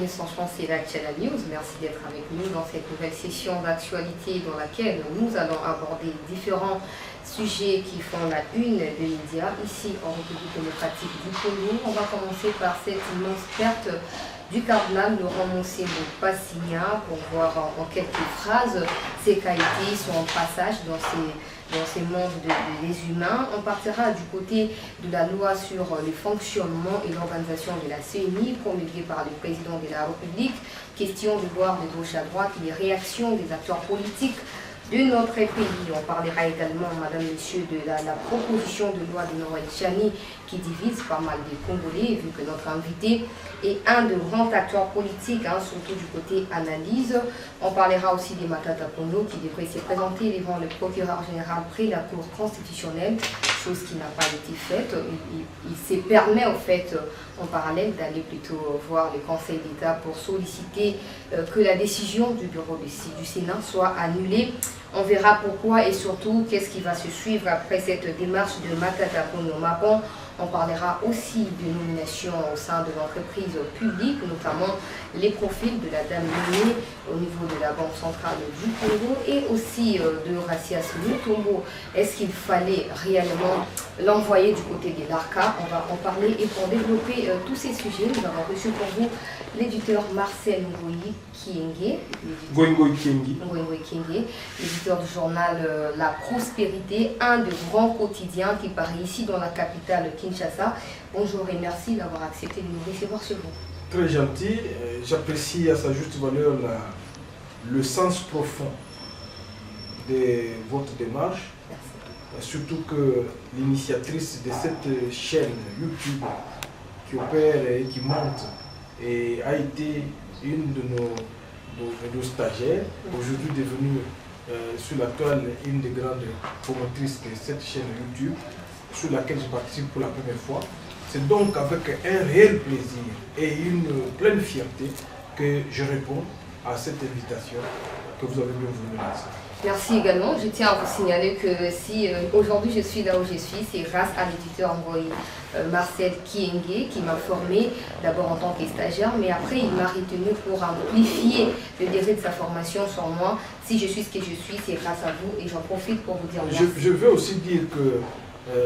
franchement, c'est l'Actual News. Merci d'être avec nous dans cette nouvelle session d'actualité dans laquelle nous allons aborder différents sujets qui font la une des médias ici en République démocratique du Congo. On va commencer par cette immense perte du cardinal Laurent Monsengo Passigna pour voir en quelques phrases ses qualités, son passage dans ces mondes des humains. On partira du côté de la loi sur le fonctionnement et l'organisation de la CENI promulguée par le président de la République. Question de voir de gauche à droite les réactions des acteurs politiques de notre pays. On parlera également, madame, monsieur, de la proposition de loi de Noël Chani qui divise pas mal de Congolais, vu que notre invité est un de grands acteurs politiques, surtout du côté analyse. On parlera aussi des Matata Ponyo qui devrait se présenter devant le procureur général près la Cour constitutionnelle, chose qui n'a pas été faite. Il se permet en fait en parallèle d'aller plutôt voir le Conseil d'État pour solliciter que la décision du bureau du Sénat soit annulée. On verra pourquoi et surtout qu'est-ce qui va se suivre après cette démarche de Matata Ponyo Mapon. On parlera aussi de nominations au sein de l'entreprise publique, notamment les profils de la dame nommée au niveau de la Banque centrale du Congo et aussi de Racias Mutombo. Est-ce qu'il fallait réellement l'envoyer du côté de l'ARCA? On va en parler et pour développer tous ces sujets, nous avons reçu pour vous l'éditeur Marcel Ngoyi Kienge, l'éditeur du journal La Prospérité, un des grands quotidiens qui paraît ici dans la capitale Kinshasa. Bonjour et merci d'avoir accepté de nous recevoir chez vous. Très gentil, j'apprécie à sa juste valeur le sens profond de votre démarche. Merci. Surtout que l'initiatrice de cette chaîne YouTube qui opère et qui monte et a été une de nos stagiaires, aujourd'hui devenue sur la toile une des grandes promotrices de cette chaîne YouTube sur laquelle je participe pour la première fois. C'est donc avec un réel plaisir et une pleine fierté que je réponds à cette invitation que vous avez bien voulu me lancer. Merci également. Je tiens à vous signaler que si aujourd'hui je suis là où je suis, c'est grâce à l'éditeur Marcel Kienge qui m'a formé d'abord en tant que stagiaire, mais après il m'a retenu pour amplifier le désir de sa formation sur moi. Si je suis ce que je suis, c'est grâce à vous et j'en profite pour vous dire merci. Je veux aussi dire que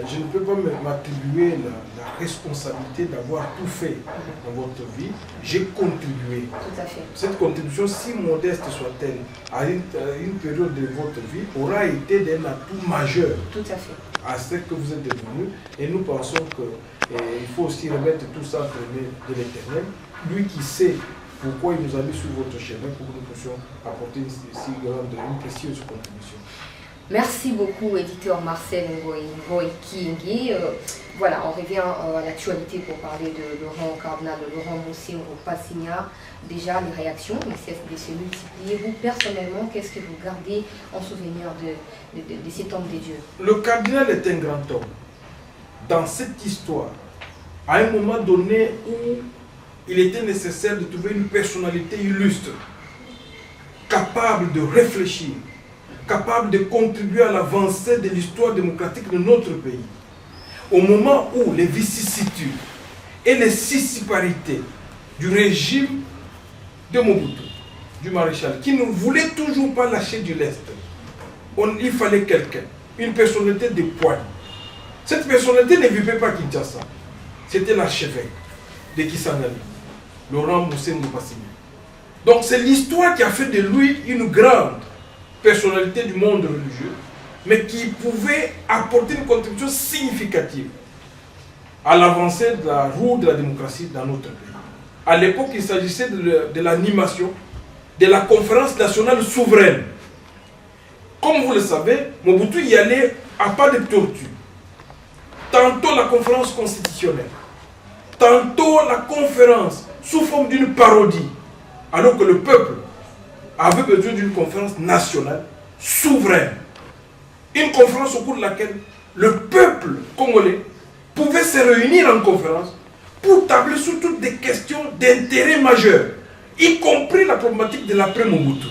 je ne peux pas m'attribuer la responsabilité d'avoir tout fait dans votre vie. J'ai contribué. Tout à fait. Cette contribution, si modeste soit-elle, à une période de votre vie, aura été d'un atout majeur. Tout à fait. À ce que vous êtes devenu. Et nous pensons qu'il faut aussi remettre tout ça entre les mains de l'Éternel. Lui qui sait pourquoi il nous a mis sur votre chemin pour que nous puissions apporter une précieuse contribution. Merci beaucoup, éditeur Marcel Ngoyi Kienge. Voilà, on revient à l'actualité pour parler de Laurent Cardinal, de Laurent Monsengo Passigna. Déjà, les réactions ne cessent de se multiplier. Vous, personnellement, qu'est-ce que vous gardez en souvenir de cet homme de Dieu? Le cardinal est un grand homme. Dans cette histoire, à un moment donné où il était nécessaire de trouver une personnalité illustre, capable de réfléchir, capable de contribuer à l'avancée de l'histoire démocratique de notre pays. Au moment où les vicissitudes et les sissiparités du régime de Mobutu, du maréchal, qui ne voulait toujours pas lâcher du lest, il fallait quelqu'un, une personnalité de poigne. Cette personnalité ne vivait pas Kinshasa. C'était l'archevêque de Kisangani, Laurent Monsengo Passigna. Donc c'est l'histoire qui a fait de lui une grande personnalité du monde religieux, mais qui pouvait apporter une contribution significative à l'avancée de la roue de la démocratie dans notre pays. À l'époque, il s'agissait de l'animation de la conférence nationale souveraine. Comme vous le savez, Mobutu y allait à pas de tortue. Tantôt la conférence constitutionnelle, tantôt la conférence sous forme d'une parodie, alors que le peuple avait besoin d'une conférence nationale souveraine. Une conférence au cours de laquelle le peuple congolais pouvait se réunir en conférence pour tabler sur toutes des questions d'intérêt majeur, y compris la problématique de l'après-Mobutu.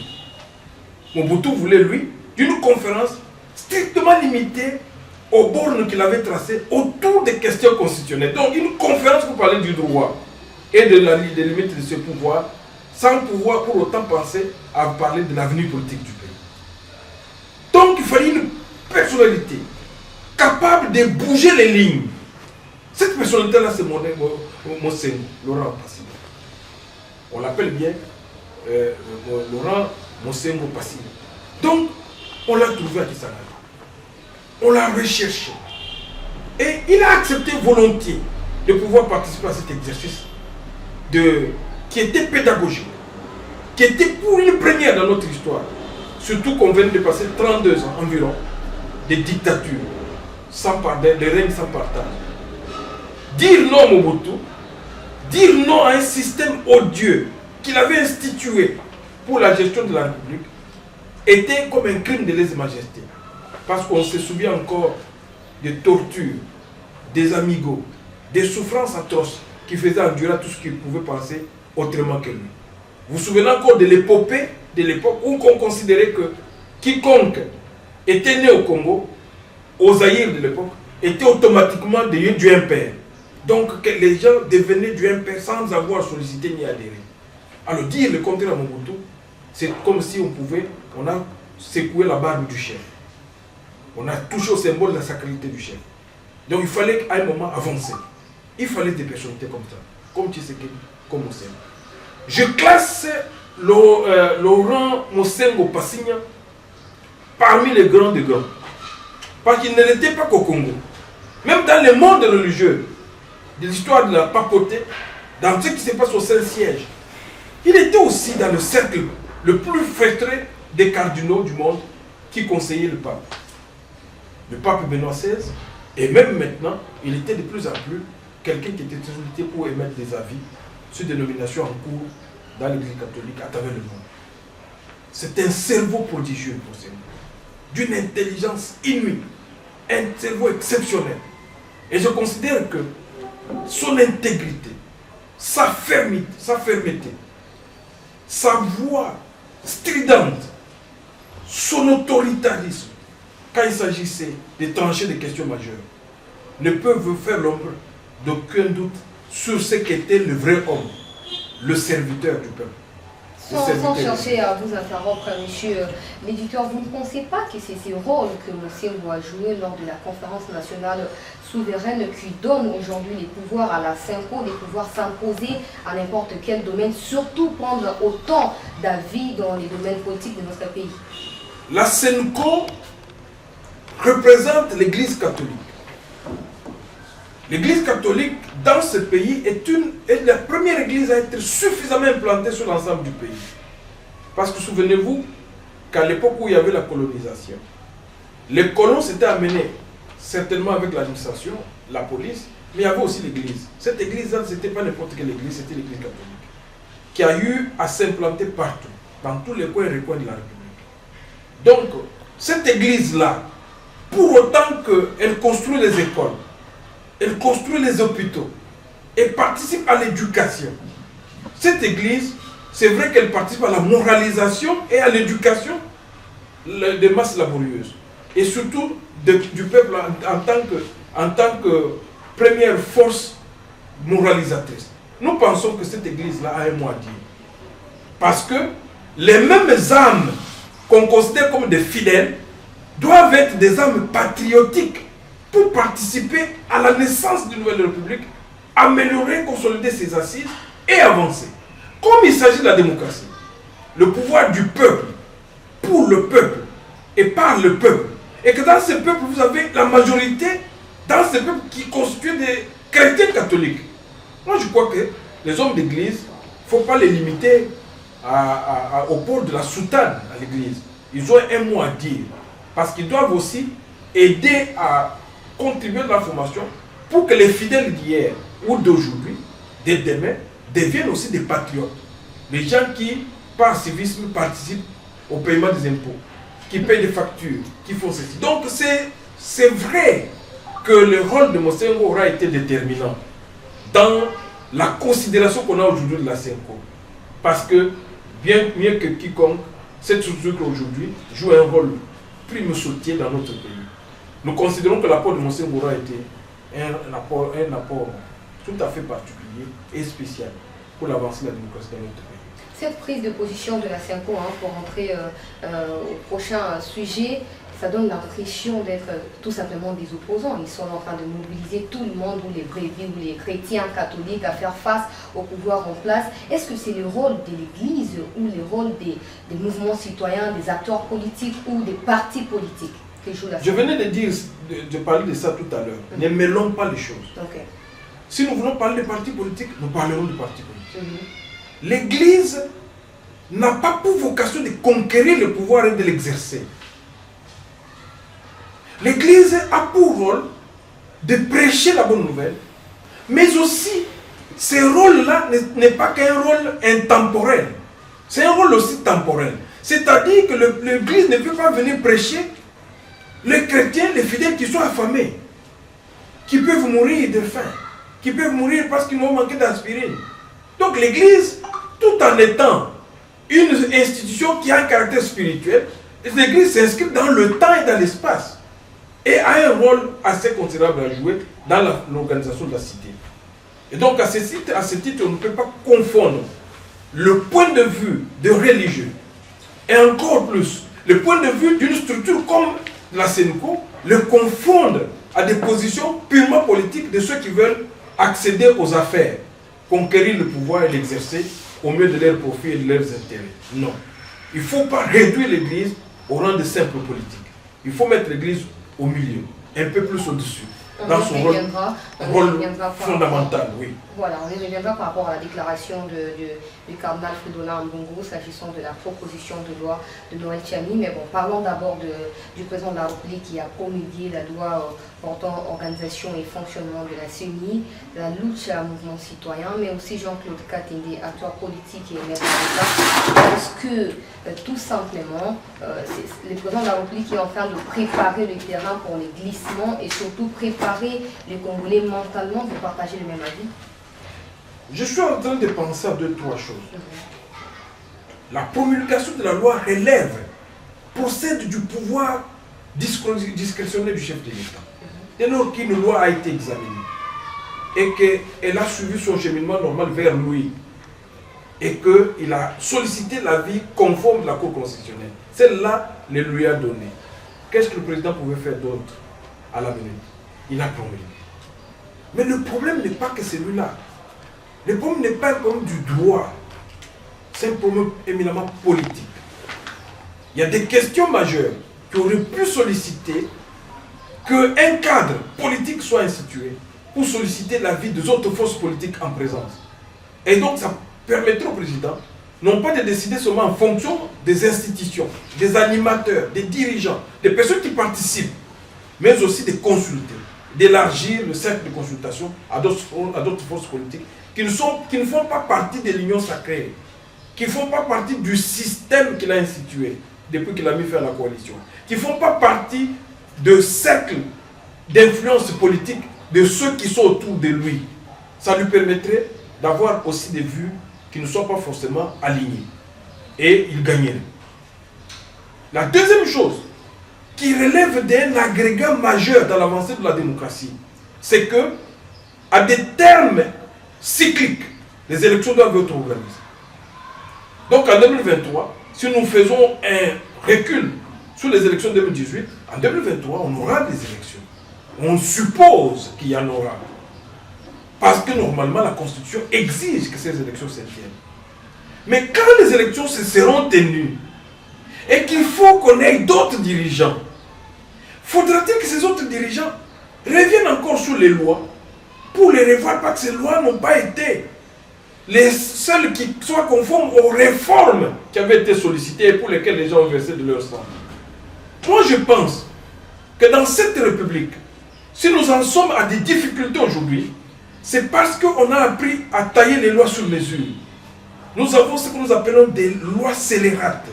Mobutu voulait, lui, d'une conférence strictement limitée aux bornes qu'il avait tracées autour des questions constitutionnelles. Donc une conférence pour parler du droit et des limites de ce pouvoir sans pouvoir pour autant penser à parler de l'avenir politique du pays. Donc il fallait une personnalité capable de bouger les lignes. Cette personnalité-là, c'est Mosengo, Laurent Passini. On l'appelle bien Laurent Mosengo Passini. Donc, on l'a trouvé à Kisangani. On l'a recherché. Et il a accepté volontiers de pouvoir participer à cet exercice qui était pédagogique, qui était pour une première dans notre histoire. Surtout qu'on vient de passer 32 ans environ de dictature, de règne sans partage. Dire non à Mobutu, dire non à un système odieux qu'il avait institué pour la gestion de la République, était comme un crime de lèse-majesté. Parce qu'on se souvient encore des tortures, des amigos, des souffrances atroces qui faisaient endurer tout ce qu'il pouvait penser autrement que lui. Vous vous souvenez encore de l'épopée de l'époque où on considérait que quiconque était né au Congo, aux Zaïre de l'époque, était automatiquement du impère. Donc que les gens devenaient du impère sans avoir sollicité ni adhéré. Alors dire le contraire à Mobutu, c'est comme si on a secoué la barbe du chef. On a touché au symbole de la sacralité du chef. Donc il fallait à un moment avancer. Il fallait des personnalités comme ça, comme Tshisekedi, comme Mosengo. Je classe Laurent Mosengo Passini parmi les grands des grands. Parce qu'il n'était pas qu'au Congo. Même dans le monde religieux, de l'histoire de la papauté, dans ce qui se passe au Saint-Siège, il était aussi dans le cercle le plus feutré des cardinaux du monde qui conseillaient le pape. Le pape Benoît XVI, et même maintenant, il était de plus en plus quelqu'un qui était sollicité pour émettre des avis sur des nominations en cours dans l'Église catholique à travers le monde. C'est un cerveau prodigieux pour ces mots, d'une intelligence inouïe, un cerveau exceptionnel. Et je considère que son intégrité, sa fermeté, sa voix stridente, son autoritarisme, quand il s'agissait de trancher des questions majeures, ne peuvent faire l'ombre d'aucun doute sur ce qu'était le vrai homme, le serviteur du peuple. Sans chercher à vous interrompre, monsieur l'éditeur, vous ne pensez pas que c'est ce rôle que Mosengo a joué lors de la conférence nationale souveraine qui donne aujourd'hui les pouvoirs à la CENCO, les pouvoirs s'imposer à n'importe quel domaine, surtout prendre autant d'avis dans les domaines politiques de notre pays? La CENCO représente l'Église catholique. L'Église catholique dans ce pays est la première église à être suffisamment implantée sur l'ensemble du pays. Parce que souvenez-vous qu'à l'époque où il y avait la colonisation, les colons s'étaient amenés certainement avec l'administration, la police, mais il y avait aussi l'église. Cette église-là, ce n'était pas n'importe quelle église, c'était l'église catholique, qui a eu à s'implanter partout, dans tous les coins et recoins de la République. Donc, cette église-là, pour autant qu'elle construit les écoles, elle construit les hôpitaux et participe à l'éducation. Cette église, c'est vrai qu'elle participe à la moralisation et à l'éducation des masses laborieuses. Et surtout du peuple en tant que première force moralisatrice. Nous pensons que cette église-là a un mot à dire. Parce que les mêmes âmes qu'on considère comme des fidèles doivent être des âmes patriotiques pour participer à la naissance d'une nouvelle république, améliorer, consolider ses assises et avancer. Comme il s'agit de la démocratie, le pouvoir du peuple, pour le peuple et par le peuple, et que dans ce peuple, vous avez la majorité, dans ce peuple qui constitue des chrétiens catholiques. Moi, je crois que les hommes d'église, il ne faut pas les limiter au port de la soutane à l'église. Ils ont un mot à dire, parce qu'ils doivent aussi aider à contribuer à la formation pour que les fidèles d'hier ou d'aujourd'hui, de demain, deviennent aussi des patriotes. Les gens qui, par civisme, participent au paiement des impôts, qui payent des factures, qui font ceci. Donc c'est vrai que le rôle de Mosengo aura été déterminant dans la considération qu'on a aujourd'hui de la CENCO. Parce que, bien mieux que quiconque, cette structure aujourd'hui joue un rôle primesautier dans notre pays. Nous considérons que l'apport de Mosengo aura été un apport tout à fait particulier et spécial pour l'avancée de la démocratie dans notre pays. Cette prise de position de la CENCO, pour entrer au prochain sujet, ça donne l'impression d'être tout simplement des opposants. Ils sont en train de mobiliser tout le monde, ou les brebis, ou les chrétiens catholiques, à faire face au pouvoir en place. Est-ce que c'est le rôle de l'Église ou le rôle des mouvements citoyens, des acteurs politiques ou des partis politiques qui jouent la Je venais de parler de ça tout à l'heure. Ne mêlons pas les choses. Okay. Si nous voulons parler des partis politiques, nous parlerons des partis politiques. L'Église n'a pas pour vocation de conquérir le pouvoir et de l'exercer. L'Église a pour rôle de prêcher la bonne nouvelle, mais aussi, ce rôle-là n'est pas qu'un rôle intemporel. C'est un rôle aussi temporel. C'est-à-dire que l'Église ne peut pas venir prêcher les chrétiens, les fidèles qui sont affamés, qui peuvent mourir de faim, qui peuvent mourir parce qu'ils vont manquer d'aspirine. Donc l'Église, tout en étant une institution qui a un caractère spirituel, l'Église s'inscrit dans le temps et dans l'espace et a un rôle assez considérable à jouer dans l'organisation de la cité. Et donc à ce titre, on ne peut pas confondre le point de vue de religieux et encore plus le point de vue d'une structure comme la CENCO, le confondre à des positions purement politiques de ceux qui veulent accéder aux affaires, conquérir le pouvoir et l'exercer au mieux de leurs profits et de leurs intérêts. Non. Il ne faut pas réduire l'Église au rang de simple politique. Il faut mettre l'Église au milieu, un peu plus au-dessus, dans son rôle fondamental. Oui. Voilà, on y reviendra par rapport à la déclaration du cardinal Fridolin Ambongo s'agissant de la proposition de loi de Noël Tchani. Mais bon, parlons d'abord du président de la République qui a promulgué la loi portant organisation et fonctionnement de la CENI, la lutte à mouvement citoyen, mais aussi Jean-Claude Katende, acteur politique et maître d'État. Parce que tout simplement, c'est le président de la République qui est en train de préparer le terrain pour les glissements et surtout préparer les Congolais mentalement de partager le même avis. Je suis en train de penser à 2-3 choses. La promulgation de la loi relève, procède du pouvoir discrétionnaire du chef de l'État. Dès lors qu'une loi a été examinée et qu'elle a suivi son cheminement normal vers lui et qu'il a sollicité l'avis conforme de la Cour constitutionnelle, celle-là le lui a donné. Qu'est-ce que le président pouvait faire d'autre à l'avenir? Il a promulgué. Mais le problème n'est pas que celui-là. Le problème n'est pas un problème du droit. C'est un problème éminemment politique. Il y a des questions majeures qui auraient pu solliciter qu'un cadre politique soit institué pour solliciter l'avis des autres forces politiques en présence. Et donc ça permettrait au président non pas de décider seulement en fonction des institutions, des animateurs, des dirigeants, des personnes qui participent, mais aussi de consulter, d'élargir le cercle de consultation à d'autres forces politiques qui ne font pas partie de l'union sacrée, qui ne font pas partie du système qu'il a institué depuis qu'il a mis fin à la coalition, qui ne font pas partie de cercle d'influence politique de ceux qui sont autour de lui. Ça lui permettrait d'avoir aussi des vues qui ne sont pas forcément alignées. Et il gagnerait. La deuxième chose qui relève d'un agrégat majeur dans l'avancée de la démocratie, c'est que, à des termes cycliques, les élections doivent être organisées. Donc en 2023, si nous faisons un recul sur les élections de 2018, en 2023, on aura des élections. On suppose qu'il y en aura. Parce que normalement, la Constitution exige que ces élections se tiennent. Mais quand les élections se seront tenues, et qu'il faut qu'on ait d'autres dirigeants, faudra-t-il que ces autres dirigeants reviennent encore sur les lois pour les revoir, parce que ces lois n'ont pas été les seules qui soient conformes aux réformes qui avaient été sollicitées et pour lesquelles les gens ont versé de leur sang. Moi, je pense que dans cette République, si nous en sommes à des difficultés aujourd'hui, c'est parce qu'on a appris à tailler les lois sur mesure. Nous avons ce que nous appelons des lois scélérates.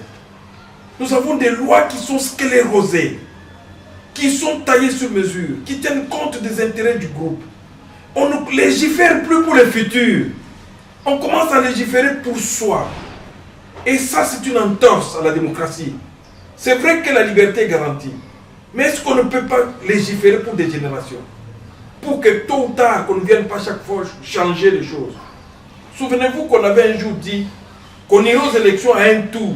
Nous avons des lois qui sont sclérosées, qui sont taillées sur mesure, qui tiennent compte des intérêts du groupe. On ne légifère plus pour le futur. On commence à légiférer pour soi. Et ça, c'est une entorse à la démocratie. C'est vrai que la liberté est garantie. Mais est-ce qu'on ne peut pas légiférer pour des générations? Pour que tôt ou tard, qu'on ne vienne pas chaque fois changer les choses. Souvenez-vous qu'on avait un jour dit qu'on ira aux élections à un tour.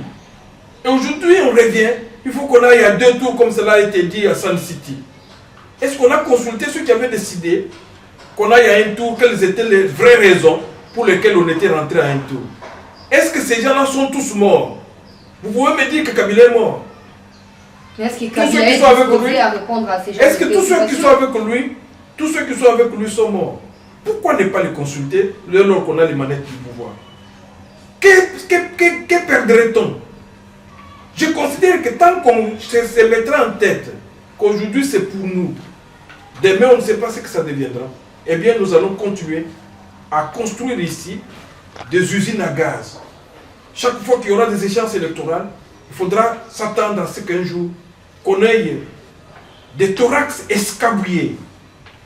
Et aujourd'hui, on revient, il faut qu'on aille à 2 tours, comme cela a été dit à Sun City. Est-ce qu'on a consulté ceux qui avaient décidé qu'on aille à un tour, quelles étaient les vraies raisons pour lesquelles on était rentré à un tour? Est-ce que ces gens-là sont tous morts? Vous pouvez me dire que Kabila est mort? Est-ce que tous ceux qui sont avec lui, est-ce que tous ceux qui sont avec lui, tous ceux qui sont avec lui sont morts? Pourquoi ne pas les consulter alors qu'on a les manettes du pouvoir? Que perdrait-on? Je considère que tant qu'on se mettra en tête qu'aujourd'hui c'est pour nous, demain on ne sait pas ce que ça deviendra, eh bien nous allons continuer à construire ici des usines à gaz. Chaque fois qu'il y aura des échéances électorales, il faudra s'attendre à ce qu'un jour, qu'on ait des thorax escabriés,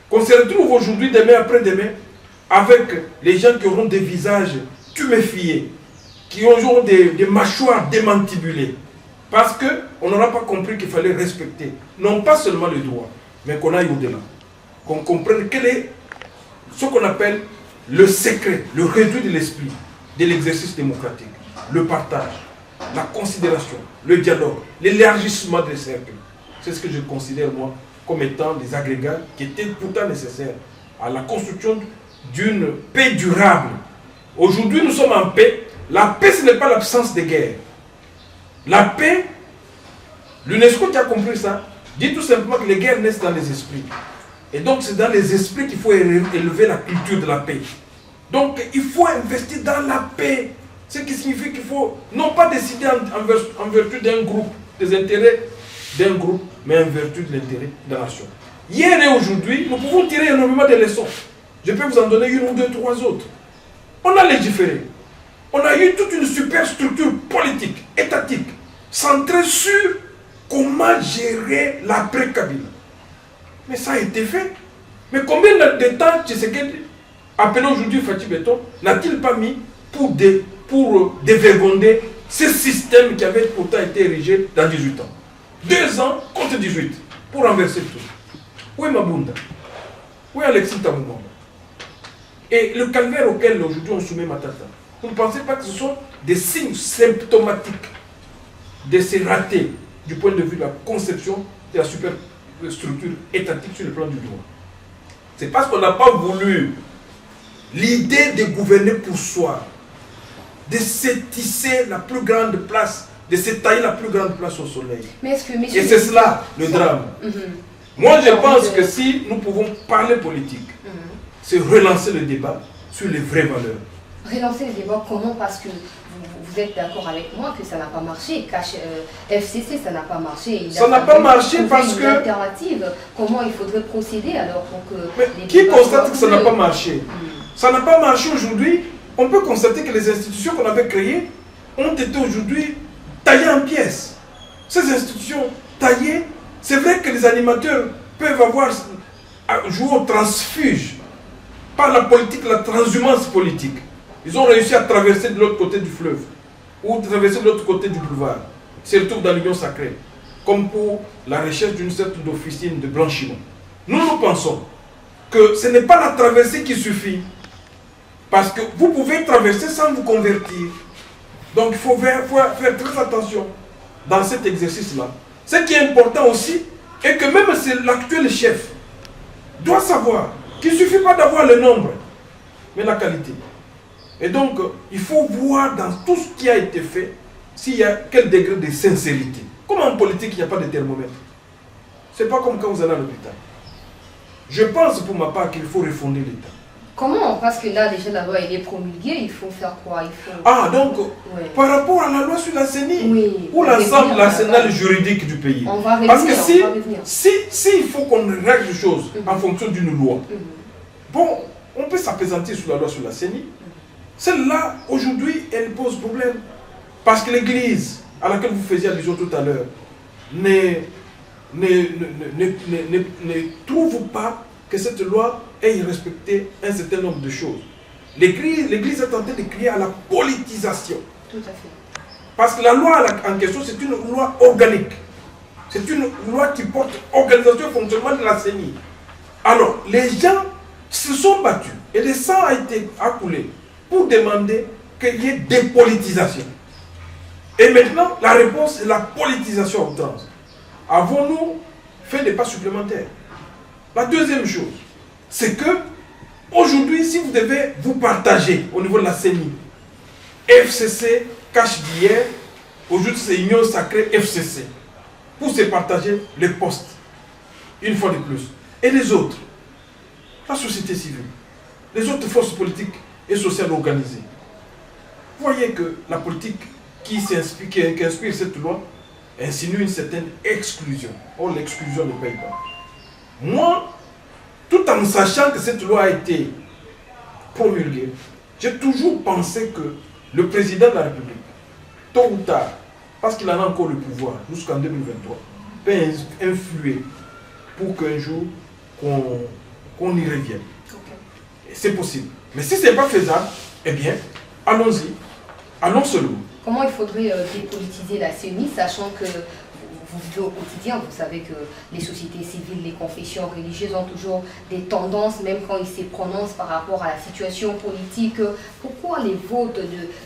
qu'on se retrouve aujourd'hui, demain, après-demain, avec les gens qui auront des visages tuméfiés, qui auront des mâchoires démantibulées, parce qu'on n'aura pas compris qu'il fallait respecter, non pas seulement le droit, mais qu'on aille au-delà, qu'on comprenne quel est ce qu'on appelle le secret, le réduit de l'esprit de l'exercice démocratique, le partage, la considération, le dialogue, l'élargissement des cercles. C'est ce que je considère, moi, comme étant des agrégats qui étaient pourtant nécessaires à la construction d'une paix durable. Aujourd'hui, nous sommes en paix. La paix, ce n'est pas l'absence de guerre. La paix, l'UNESCO qui a compris ça, dit tout simplement que les guerres naissent dans les esprits. Et donc, c'est dans les esprits qu'il faut élever la culture de la paix. Donc, il faut investir dans la paix. Ce qui signifie qu'il faut non pas décider en vertu d'un groupe, des intérêts d'un groupe, mais en vertu de l'intérêt de la nation. Hier et aujourd'hui, nous pouvons tirer énormément de leçons. Je peux vous en donner une ou deux, trois autres. On a légiféré. On a eu toute une super structure politique, étatique, centrée sur comment gérer l'après-Kabila. Mais ça a été fait. Mais combien de temps Tshisekedi, appelé aujourd'hui Fatih Beton, n'a-t-il pas mis pour dévergonder ce système qui avait pourtant été érigé dans 18 ans? 2 ans contre 18 pour renverser tout. Où est Mabunda? Où est Alexis Tamouamba? Et le calvaire auquel aujourd'hui on soumet Matata, vous ne pensez pas que ce sont des signes symptomatiques de ces ratés du point de vue de la conception de la superstructure étatique sur le plan du droit? C'est parce qu'on n'a pas voulu l'idée de gouverner pour soi, de se tisser la plus grande place, de se tailler la plus grande place au soleil. Et c'est cela le drame. Moi je pense que si nous pouvons parler politique, c'est relancer le débat sur les vraies valeurs. Relancer le débat comment? Parce que vous êtes d'accord avec moi que ça n'a pas marché. FCC, ça n'a pas marché. Ça n'a pas marché parce que... alternative. Comment il faudrait procéder alors pour que... Mais qui constate que ça n'a pas marché? Ça n'a pas marché aujourd'hui. On peut constater que les institutions qu'on avait créées ont été aujourd'hui taillées en pièces. Ces institutions taillées, c'est vrai que les animateurs peuvent avoir joué au transfuge par la politique, la transhumance politique. Ils ont réussi à traverser de l'autre côté du fleuve ou traverser de l'autre côté du boulevard. Ils se retrouvent dans l'union sacrée, comme pour la recherche d'une certaine officine de blanchiment. Nous pensons que ce n'est pas la traversée qui suffit. Parce que vous pouvez traverser sans vous convertir. Donc il faut faire très attention dans cet exercice-là. Ce qui est important aussi est que même l'actuel chef doit savoir qu'il ne suffit pas d'avoir le nombre, mais la qualité. Et donc, il faut voir dans tout ce qui a été fait s'il y a quel degré de sincérité. Comme en politique, il n'y a pas de thermomètre. Ce n'est pas comme quand vous allez à l'hôpital. Je pense pour ma part qu'il faut refonder l'État. Comment? Parce que là, déjà, la loi elle est promulguée, il faut faire quoi? Donc, par rapport à la loi sur la CENI, ou l'ensemble de l'arsenal juridique du pays. On va revenir, parce que si il faut qu'on règle les choses en fonction d'une loi, bon, on peut s'apaisantir sur la loi sur la CENI. Celle-là, aujourd'hui, elle pose problème. Parce que l'Église, à laquelle vous faisiez allusion tout à l'heure, ne trouve pas que cette loi ait respecté un certain nombre de choses. L'Église a tenté de crier à la politisation. Tout à fait. Parce que la loi en question, c'est une loi organique. C'est une loi qui porte organisation et fonctionnement de la CENI. Alors, les gens se sont battus et le sang a été coulé pour demander qu'il y ait dépolitisation. Et maintenant, la réponse est la politisation à outrance. Avons-nous fait des pas supplémentaires? La deuxième chose, c'est que aujourd'hui, si vous devez vous partager au niveau de la CENI, FCC cache d'hier, aujourd'hui c'est Union Sacrée FCC, pour se partager les postes, une fois de plus. Et les autres, la société civile, les autres forces politiques et sociales organisées. Vous voyez que la politique qui inspire cette loi insinue une certaine exclusion. Or, l'exclusion ne paye pas. Moi, tout en sachant que cette loi a été promulguée, j'ai toujours pensé que le président de la République, tôt ou tard, parce qu'il en a encore le pouvoir jusqu'en 2023, peut influer pour qu'un jour qu'on y revienne. Okay. C'est possible. Mais si ce n'est pas faisable, eh bien, allons-y. Allons seulement. Comment il faudrait dépolitiser la CENI, sachant que vous vivez au quotidien, vous savez que les sociétés civiles, les confessions religieuses ont toujours des tendances, même quand ils se prononcent par rapport à la situation politique. Pourquoi les votes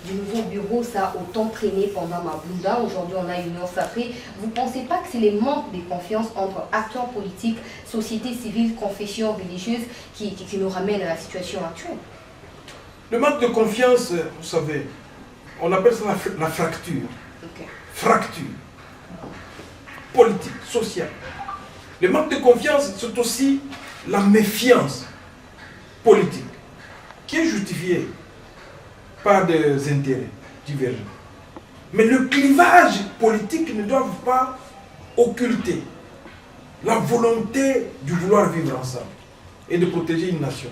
du nouveau bureau, ça a autant traîné pendant Mabunda? Aujourd'hui, on a une Union Sacrée. Vous ne pensez pas que c'est les manques de confiance entre acteurs politiques, sociétés civiles, confessions religieuses qui nous ramènent à la situation actuelle? Le manque de confiance, vous savez, on appelle ça la fracture. Okay. Fracture. Politique, sociale. Le manque de confiance, c'est aussi la méfiance politique, qui est justifiée par des intérêts divergents. Mais le clivage politique ne doit pas occulter la volonté de vouloir vivre ensemble et de protéger une nation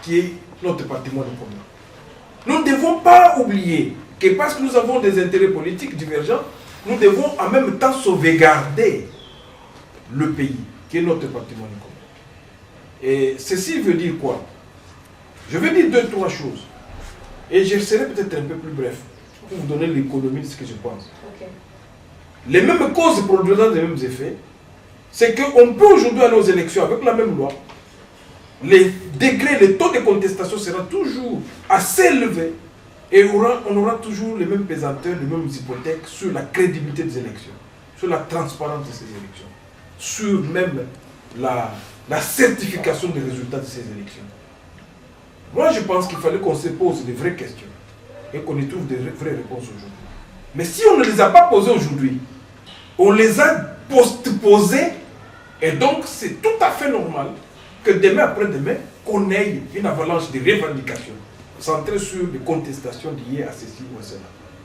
qui est notre patrimoine commun. Nous ne devons pas oublier que parce que nous avons des intérêts politiques divergents, nous devons en même temps sauvegarder le pays, qui est notre patrimoine commun. Et ceci veut dire quoi? Je vais dire 2-3 choses. Et je serai peut-être un peu plus bref, pour vous donner l'économie de ce que je pense. Okay. Les mêmes causes produisant les mêmes effets, c'est qu'on peut aujourd'hui aller aux élections avec la même loi. Les degrés, les taux de contestation seront toujours assez élevés. Et on aura toujours les mêmes pesanteurs, les mêmes hypothèques sur la crédibilité des élections, sur la transparence de ces élections, sur même la certification des résultats de ces élections. Moi, je pense qu'il fallait qu'on se pose des vraies questions et qu'on y trouve des vraies réponses aujourd'hui. Mais si on ne les a pas posées aujourd'hui, on les a postposées, et donc c'est tout à fait normal que demain après-demain, qu'on ait une avalanche de revendications centré sur les contestations liées à ceci ou à cela.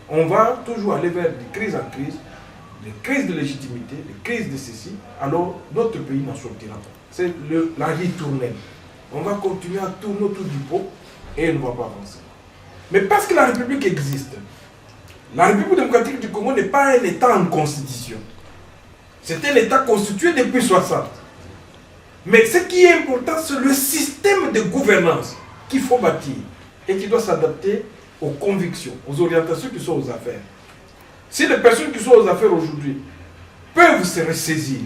On va toujours aller vers des crises en crise, des crises de légitimité, des crises de ceci, alors notre pays n'en sortira pas. C'est la ritournelle. On va continuer à tourner autour du pot et elle ne va pas avancer. Mais parce que la République existe, la République démocratique du Congo n'est pas un État en constitution. C'est un État constitué depuis 60. Mais ce qui est important, c'est le système de gouvernance qu'il faut bâtir et qui doit s'adapter aux convictions, aux orientations qui sont aux affaires. Si les personnes qui sont aux affaires aujourd'hui peuvent se ressaisir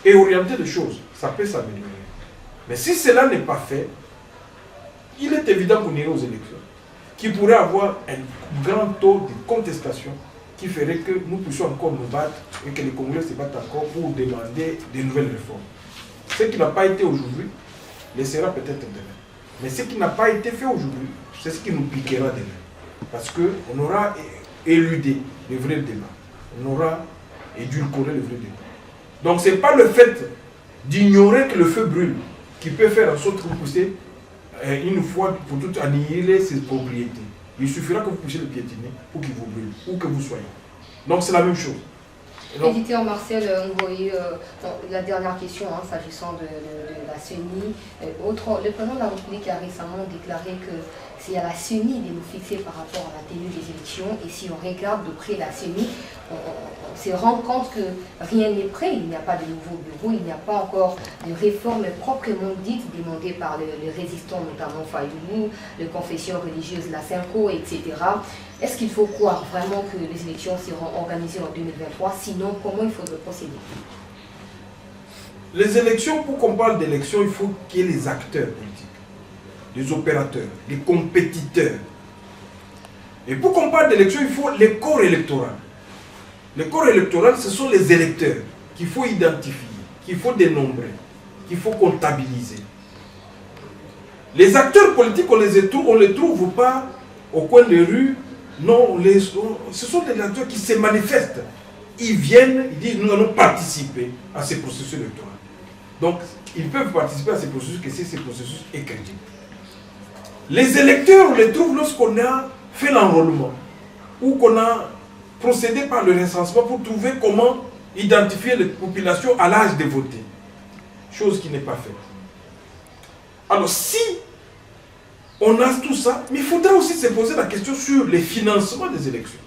et orienter les choses, ça peut s'améliorer. Mais si cela n'est pas fait, il est évident qu'on irait aux élections, qui pourrait avoir un grand taux de contestation qui ferait que nous puissions encore nous battre et que les Congolais se battent encore pour demander de nouvelles réformes. Ce qui n'a pas été aujourd'hui, le sera peut-être demain. Mais ce qui n'a pas été fait aujourd'hui, c'est ce qui nous piquera demain. Parce qu'on aura éludé le vrai débat. On aura édulcoré le vrai débat. Donc ce n'est pas le fait d'ignorer que le feu brûle qui peut faire en sorte que vous puissiez une fois pour toutes annihiler ses propriétés. Il suffira que vous puissiez le piétiner pour qu'il vous brûle, où que vous soyez. Donc c'est la même chose. Éditeur Marcel Ngoyi, la dernière question, s'agissant de la CENI. Le président de la République a récemment déclaré que c'est à la CENI de nous fixer par rapport à la tenue des élections. Et si on regarde de près la CENI, on se rend compte que rien n'est prêt. Il n'y a pas de nouveau bureau, il n'y a pas encore de réforme proprement dite demandée par les résistants, notamment Fayoulou, les confessions religieuses, la Senko, etc. Est-ce qu'il faut croire vraiment que les élections seront organisées en 2023? Sinon, comment il faudrait procéder? Les élections, pour qu'on parle d'élections, il faut qu'il y ait les acteurs politiques, les opérateurs, les compétiteurs. Et pour qu'on parle d'élection, il faut les corps électoraux. Les corps électoraux, ce sont les électeurs qu'il faut identifier, qu'il faut dénombrer, qu'il faut comptabiliser. Les acteurs politiques, on ne les trouve pas au coin des rues. Non, ce sont des acteurs qui se manifestent. Ils viennent, ils disent, nous allons participer à ces processus électoraux. Donc, ils peuvent participer à ces processus que si ces processus est crédible. Les électeurs, on les trouve lorsqu'on a fait l'enrôlement ou qu'on a procédé par le recensement pour trouver comment identifier les populations à l'âge de voter. Chose qui n'est pas faite. Alors, si on a tout ça, mais il faudra aussi se poser la question sur les financements des élections,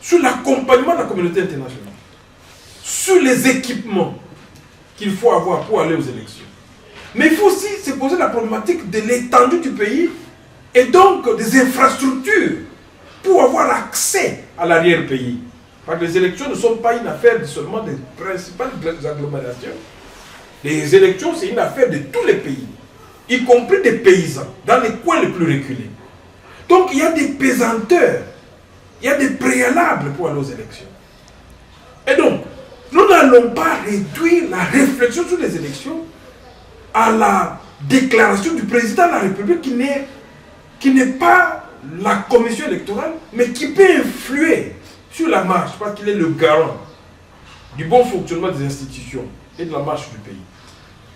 sur l'accompagnement de la communauté internationale, sur les équipements qu'il faut avoir pour aller aux élections. Mais il faut aussi se poser la problématique de l'étendue du pays et donc des infrastructures pour avoir accès à l'arrière-pays. Parce que les élections ne sont pas une affaire seulement des principales agglomérations. Les élections, c'est une affaire de tous les pays, y compris des paysans, dans les coins les plus reculés. Donc il y a des pesanteurs, il y a des préalables pour aller aux élections. Et donc, nous n'allons pas réduire la réflexion sur les élections à la déclaration du président de la République qui n'est pas la commission électorale, mais qui peut influer sur la marche, parce qu'il est le garant du bon fonctionnement des institutions et de la marche du pays.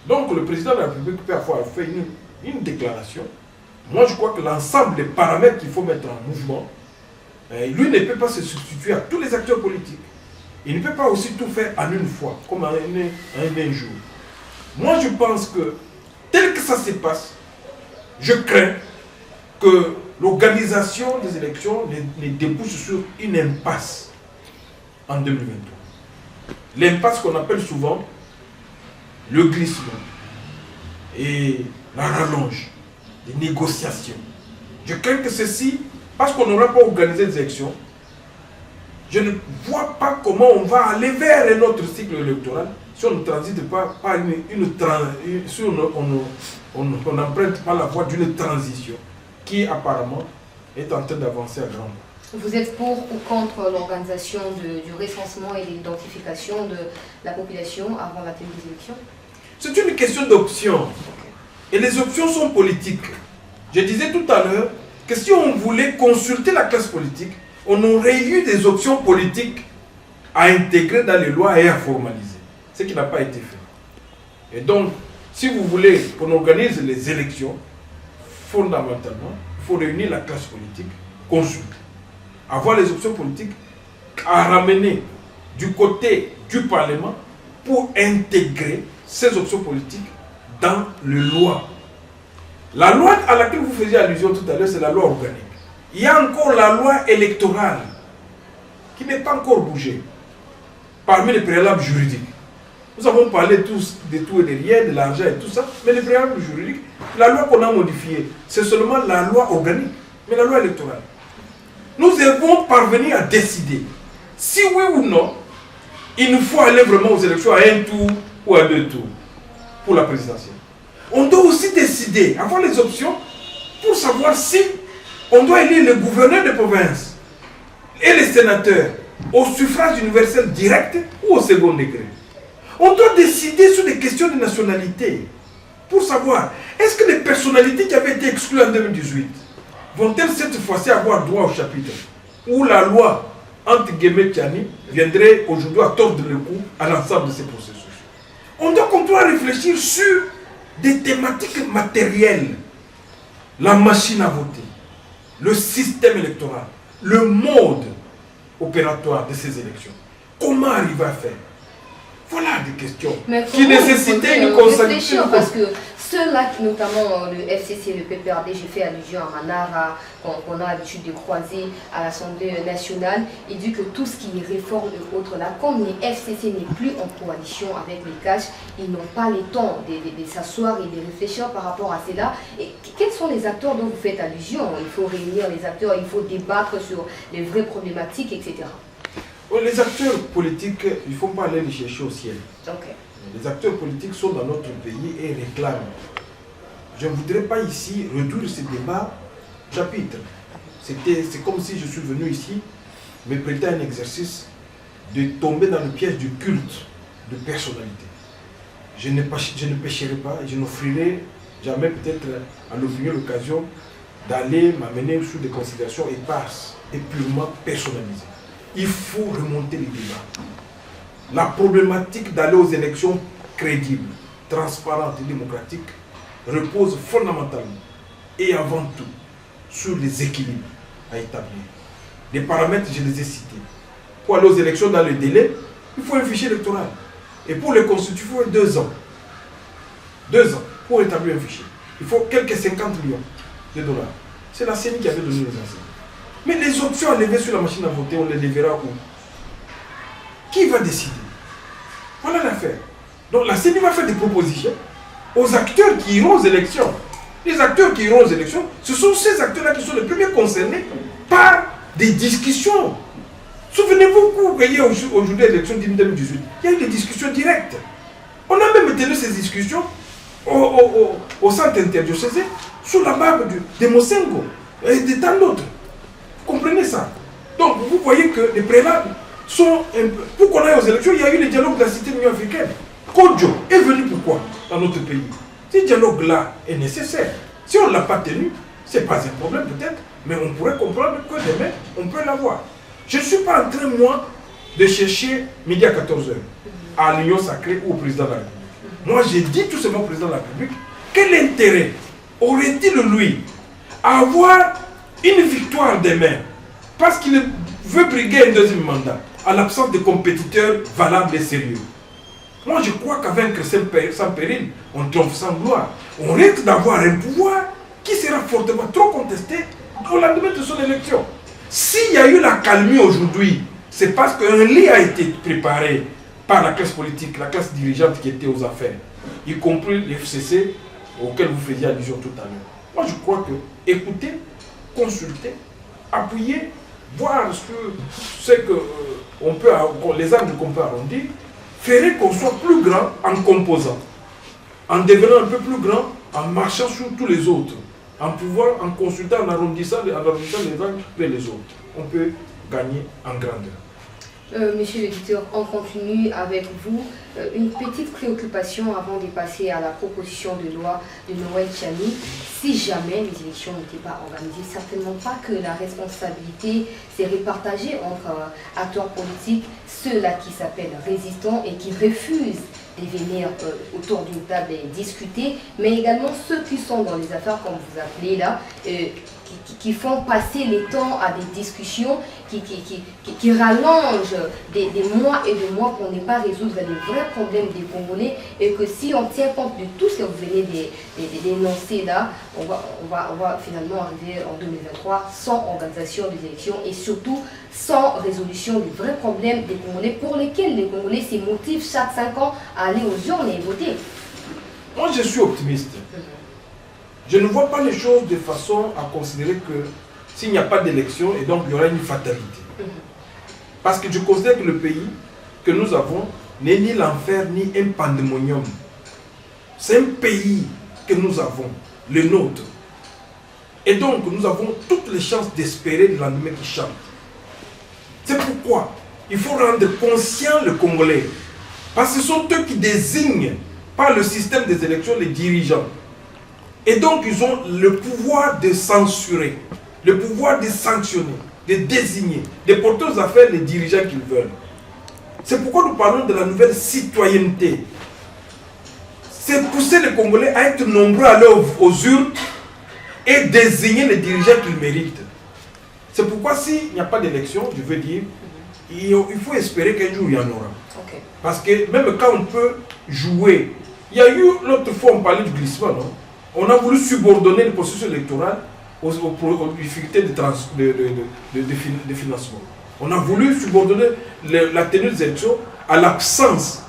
Donc le président de la République peut avoir fait une déclaration. Moi je crois que l'ensemble des paramètres qu'il faut mettre en mouvement, lui ne peut pas se substituer à tous les acteurs politiques. Il ne peut pas aussi tout faire en une fois, comme en un jour. Moi je pense que tel que ça se passe, je crains que l'organisation des élections ne débouche sur une impasse en 2023. L'impasse qu'on appelle souvent le glissement et la rallonge des négociations. Je crains que ceci, parce qu'on n'aura pas organisé des élections, je ne vois pas comment on va aller vers un autre cycle électoral si on ne transite pas par si on n'emprunte pas la voie d'une transition qui apparemment est en train d'avancer à grand pas. Vous êtes pour ou contre l'organisation du recensement et de l'identification de la population avant la tenue des élections? C'est une question d'options. Et les options sont politiques. Je disais tout à l'heure que si on voulait consulter la classe politique, on aurait eu des options politiques à intégrer dans les lois et à formaliser. Ce qui n'a pas été fait. Et donc, si vous voulez qu'on organise les élections, fondamentalement, il faut réunir la classe politique, consulter, avoir les options politiques à ramener du côté du Parlement pour intégrer ces options politiques dans les lois. La loi à laquelle vous faisiez allusion tout à l'heure, c'est la loi organique. Il y a encore la loi électorale qui n'est pas encore bougée parmi les préalables juridiques. Nous avons parlé tous de tout et de rien, de l'argent et tout ça, mais les préalables juridiques, la loi qu'on a modifiée, c'est seulement la loi organique, mais la loi électorale. Nous devons parvenir à décider si oui ou non, il nous faut aller vraiment aux élections à un tour ou à deux tours pour la présidentielle. On doit aussi décider, avoir les options pour savoir si on doit élire le gouverneur de province et les sénateurs au suffrage universel direct ou au second degré. On doit décider sur des questions de nationalité pour savoir est-ce que les personnalités qui avaient été exclues en 2018 vont-elles cette fois-ci avoir droit au chapitre où la loi entre guillemets Tchani viendrait aujourd'hui à tordre le cou à l'ensemble de ces processus. On doit continuer à réfléchir sur des thématiques matérielles, la machine à voter, le système électoral, le mode opératoire de ces élections. Comment arriver à faire? Voilà des questions qui nécessitaient une consultation. Parce que ceux-là, notamment le FCC, le PPRD, j'ai fait allusion à Manara, qu'on a l'habitude de croiser à l'Assemblée nationale, il dit que tout ce qui est réforme et autres là, comme les FCC n'est plus en coalition avec les CACH, ils n'ont pas le temps de s'asseoir et de réfléchir par rapport à cela. Et quels sont les acteurs dont vous faites allusion? Il faut réunir les acteurs, il faut débattre sur les vraies problématiques, etc. Les acteurs politiques, il ne faut pas aller les chercher au ciel. Okay. Les acteurs politiques sont dans notre pays et réclament. Je ne voudrais pas ici réduire ce débat au chapitre. c'est comme si je suis venu ici me prêter un exercice de tomber dans le piège du culte de personnalité. Je ne pécherai pas, je n'offrirai jamais peut-être à l'opinion l'occasion d'aller m'amener sur des considérations éparses et purement personnalisées. Il faut remonter les débats. La problématique d'aller aux élections crédibles, transparentes et démocratiques repose fondamentalement et avant tout sur les équilibres à établir. Les paramètres, je les ai cités. Pour aller aux élections dans le délai, il faut un fichier électoral. Et pour le constituer, il faut 2 ans. 2 ans pour établir un fichier. Il faut quelques 50 millions de dollars. C'est la CENI qui avait donné les enseignements. Mais les options à lever sur la machine à voter, on les lèvera où? Qui va décider? Voilà l'affaire. Donc la CENI va faire des propositions aux acteurs qui iront aux élections. Les acteurs qui iront aux élections, ce sont ces acteurs-là qui sont les premiers concernés par des discussions. Souvenez-vous qu'il y a aujourd'hui l'élection de 2018, il y a eu des discussions directes. On a même tenu ces discussions au centre interdiocésain sous la barbe de Mosengo et de tant d'autres. Vous comprenez ça? Donc vous voyez que les préalables sont un peu... Pour qu'on aille aux élections, il y a eu le dialogue de la cité de l'Union africaine. Kodjo est venu pourquoi dans notre pays? Ce dialogue-là est nécessaire. Si on ne l'a pas tenu, ce n'est pas un problème peut-être, mais on pourrait comprendre que demain, on peut l'avoir. Je ne suis pas en train, moi, de chercher midi à 14h à l'Union sacrée ou au président de la République. Moi, j'ai dit tout simplement au président de la République, quel intérêt aurait-il, lui, à avoir une victoire demain parce qu'il veut briguer un deuxième mandat à l'absence de compétiteurs valables et sérieux? Moi, je crois qu'à vaincre sans péril, on triomphe sans gloire. On risque d'avoir un pouvoir qui sera fortement trop contesté au lendemain de son élection. S'il y a eu la calmie aujourd'hui, c'est parce qu'un lit a été préparé par la classe politique, la classe dirigeante qui était aux affaires, y compris l'FCC auquel vous faisiez allusion tout à l'heure. Moi, je crois que écouter, consulter, appuyer, voir ce que les angles qu'on peut arrondir, ferait qu'on soit plus grand en composant, en devenant un peu plus grand, en marchant sur tous les autres, en consultant, en arrondissant les uns vers les autres. On peut gagner en grandeur. Monsieur l'éditeur, on continue avec vous. Une petite préoccupation avant de passer à la proposition de loi de Noël Tchani. Si jamais les élections n'étaient pas organisées, certainement pas que la responsabilité serait partagée entre acteurs politiques, ceux-là qui s'appellent résistants et qui refusent de venir autour d'une table et discuter, mais également ceux qui sont dans les affaires, comme vous appelez là, qui font passer le temps à des discussions qui rallongent des mois et des mois pour ne pas résoudre les vrais problèmes des Congolais, et que si on tient compte de tout ce que vous venez d'énoncer là, on va finalement arriver en 2023 sans organisation des élections et surtout sans résolution des vrais problèmes des Congolais pour lesquels les Congolais se motivent chaque 5 ans à aller aux urnes et voter. Moi, je suis optimiste. Je ne vois pas les choses de façon à considérer que s'il n'y a pas d'élection, et donc il y aura une fatalité. Parce que je considère que le pays que nous avons n'est ni l'enfer ni un pandémonium. C'est un pays que nous avons, le nôtre. Et donc nous avons toutes les chances d'espérer le lendemain qui chante. C'est pourquoi il faut rendre conscient le Congolais. Parce que ce sont eux qui désignent par le système des élections les dirigeants. Et donc ils ont le pouvoir de censurer, le pouvoir de sanctionner, de désigner, de porter aux affaires les dirigeants qu'ils veulent. C'est pourquoi nous parlons de la nouvelle citoyenneté. C'est pousser les Congolais à être nombreux à aller aux urnes et désigner les dirigeants qu'ils méritent. C'est pourquoi s'il n'y a pas d'élection, je veux dire, il faut espérer qu'un jour il y en aura. Okay. Parce que même quand on peut jouer, il y a eu l'autre fois on parlait du glissement, non? On a voulu subordonner le processus électoral aux difficultés de financement. On a voulu subordonner la tenue des élections à l'absence.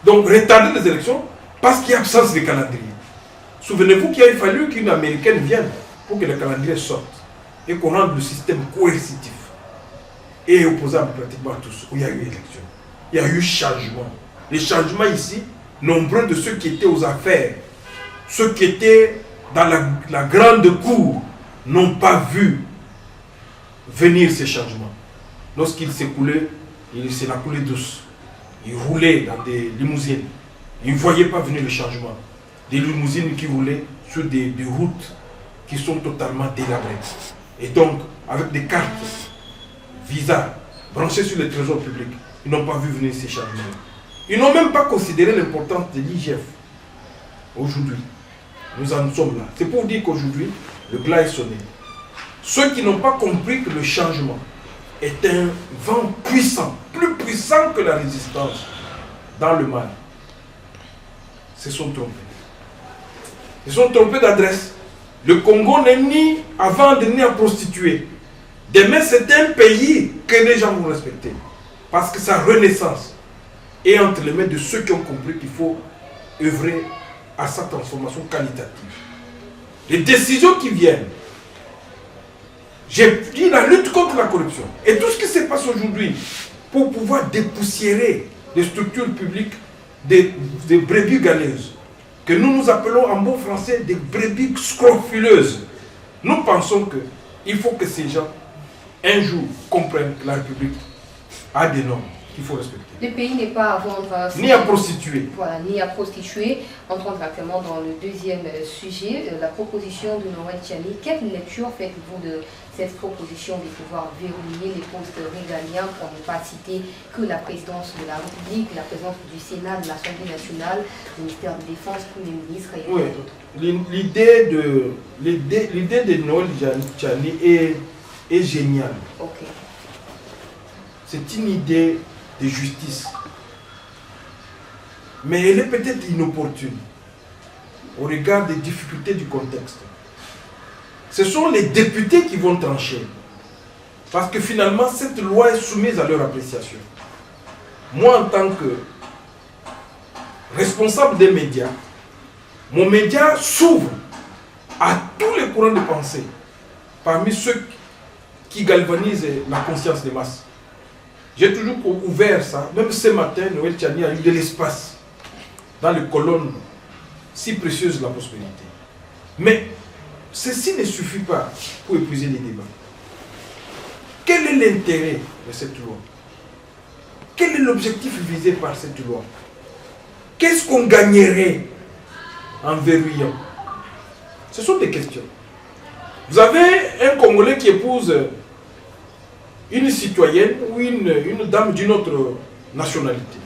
Donc retarder les élections parce qu'il y a absence de calendrier. Souvenez-vous qu'il a fallu qu'une Américaine vienne pour que le calendrier sorte et qu'on rende le système coercitif et opposable pratiquement à tous, où il y a eu élection. Il y a eu changement. Les changements ici, nombreux de ceux qui étaient aux affaires, ceux qui étaient dans la grande cour, n'ont pas vu venir ces changements. Lorsqu'il s'écoulait, c'est la coulée douce. Il roulait dans des limousines. Il ne voyait pas venir le changement. Des limousines qui roulaient sur des routes qui sont totalement délabrées. Et donc, avec des cartes Visa branchées sur les trésors publics, ils n'ont pas vu venir ces changements. Ils n'ont même pas considéré l'importance de l'IGF. Aujourd'hui, nous en sommes là. C'est pour dire qu'aujourd'hui, le glas est sonné. Ceux qui n'ont pas compris que le changement est un vent puissant, plus puissant que la résistance dans le mal, se sont trompés. Ils se sont trompés d'adresse. Le Congo n'est ni à vendre ni à prostituer. Demain, c'est un pays que les gens vont respecter. Parce que sa renaissance est entre les mains de ceux qui ont compris qu'il faut œuvrer à sa transformation qualitative. Les décisions qui viennent, j'ai dit la lutte contre la corruption. Et tout ce qui se passe aujourd'hui pour pouvoir dépoussiérer les structures publiques des brebis galeuses, que nous appelons en bon français des brebis scrofuleuses. Nous pensons qu'il faut que ces gens, un jour, comprennent que la République a des normes qu'il faut respecter. Le pays n'est pas à vendre. Ni à prostituer. Voilà, ni à prostituer. Entrons directement dans le deuxième sujet, la proposition de Noël Tchani. Quelle lecture faites-vous de cette proposition de pouvoir verrouiller les postes régaliens pour ne pas citer que la présidence de la République, la présence du Sénat, de l'Assemblée nationale, le ministère de la Défense, Premier ministre et d'autres? L'idée de Noël Tchani est géniale. Ok. C'est une idée de justice. Mais elle est peut-être inopportune au regard des difficultés du contexte. Ce sont les députés qui vont trancher. Parce que finalement, cette loi est soumise à leur appréciation. Moi, en tant que responsable des médias, mon média s'ouvre à tous les courants de pensée, parmi ceux qui galvanisent la conscience des masses. J'ai toujours ouvert ça. Même ce matin, Noël Tchani a eu de l'espace dans les colonnes si précieuses de la prospérité. Mais ceci ne suffit pas pour épuiser les débats. Quel est l'intérêt de cette loi? Quel est l'objectif visé par cette loi? Qu'est-ce qu'on gagnerait en verrouillant? Ce sont des questions. Vous avez un Congolais qui épouse une citoyenne ou une dame d'une autre nationalité.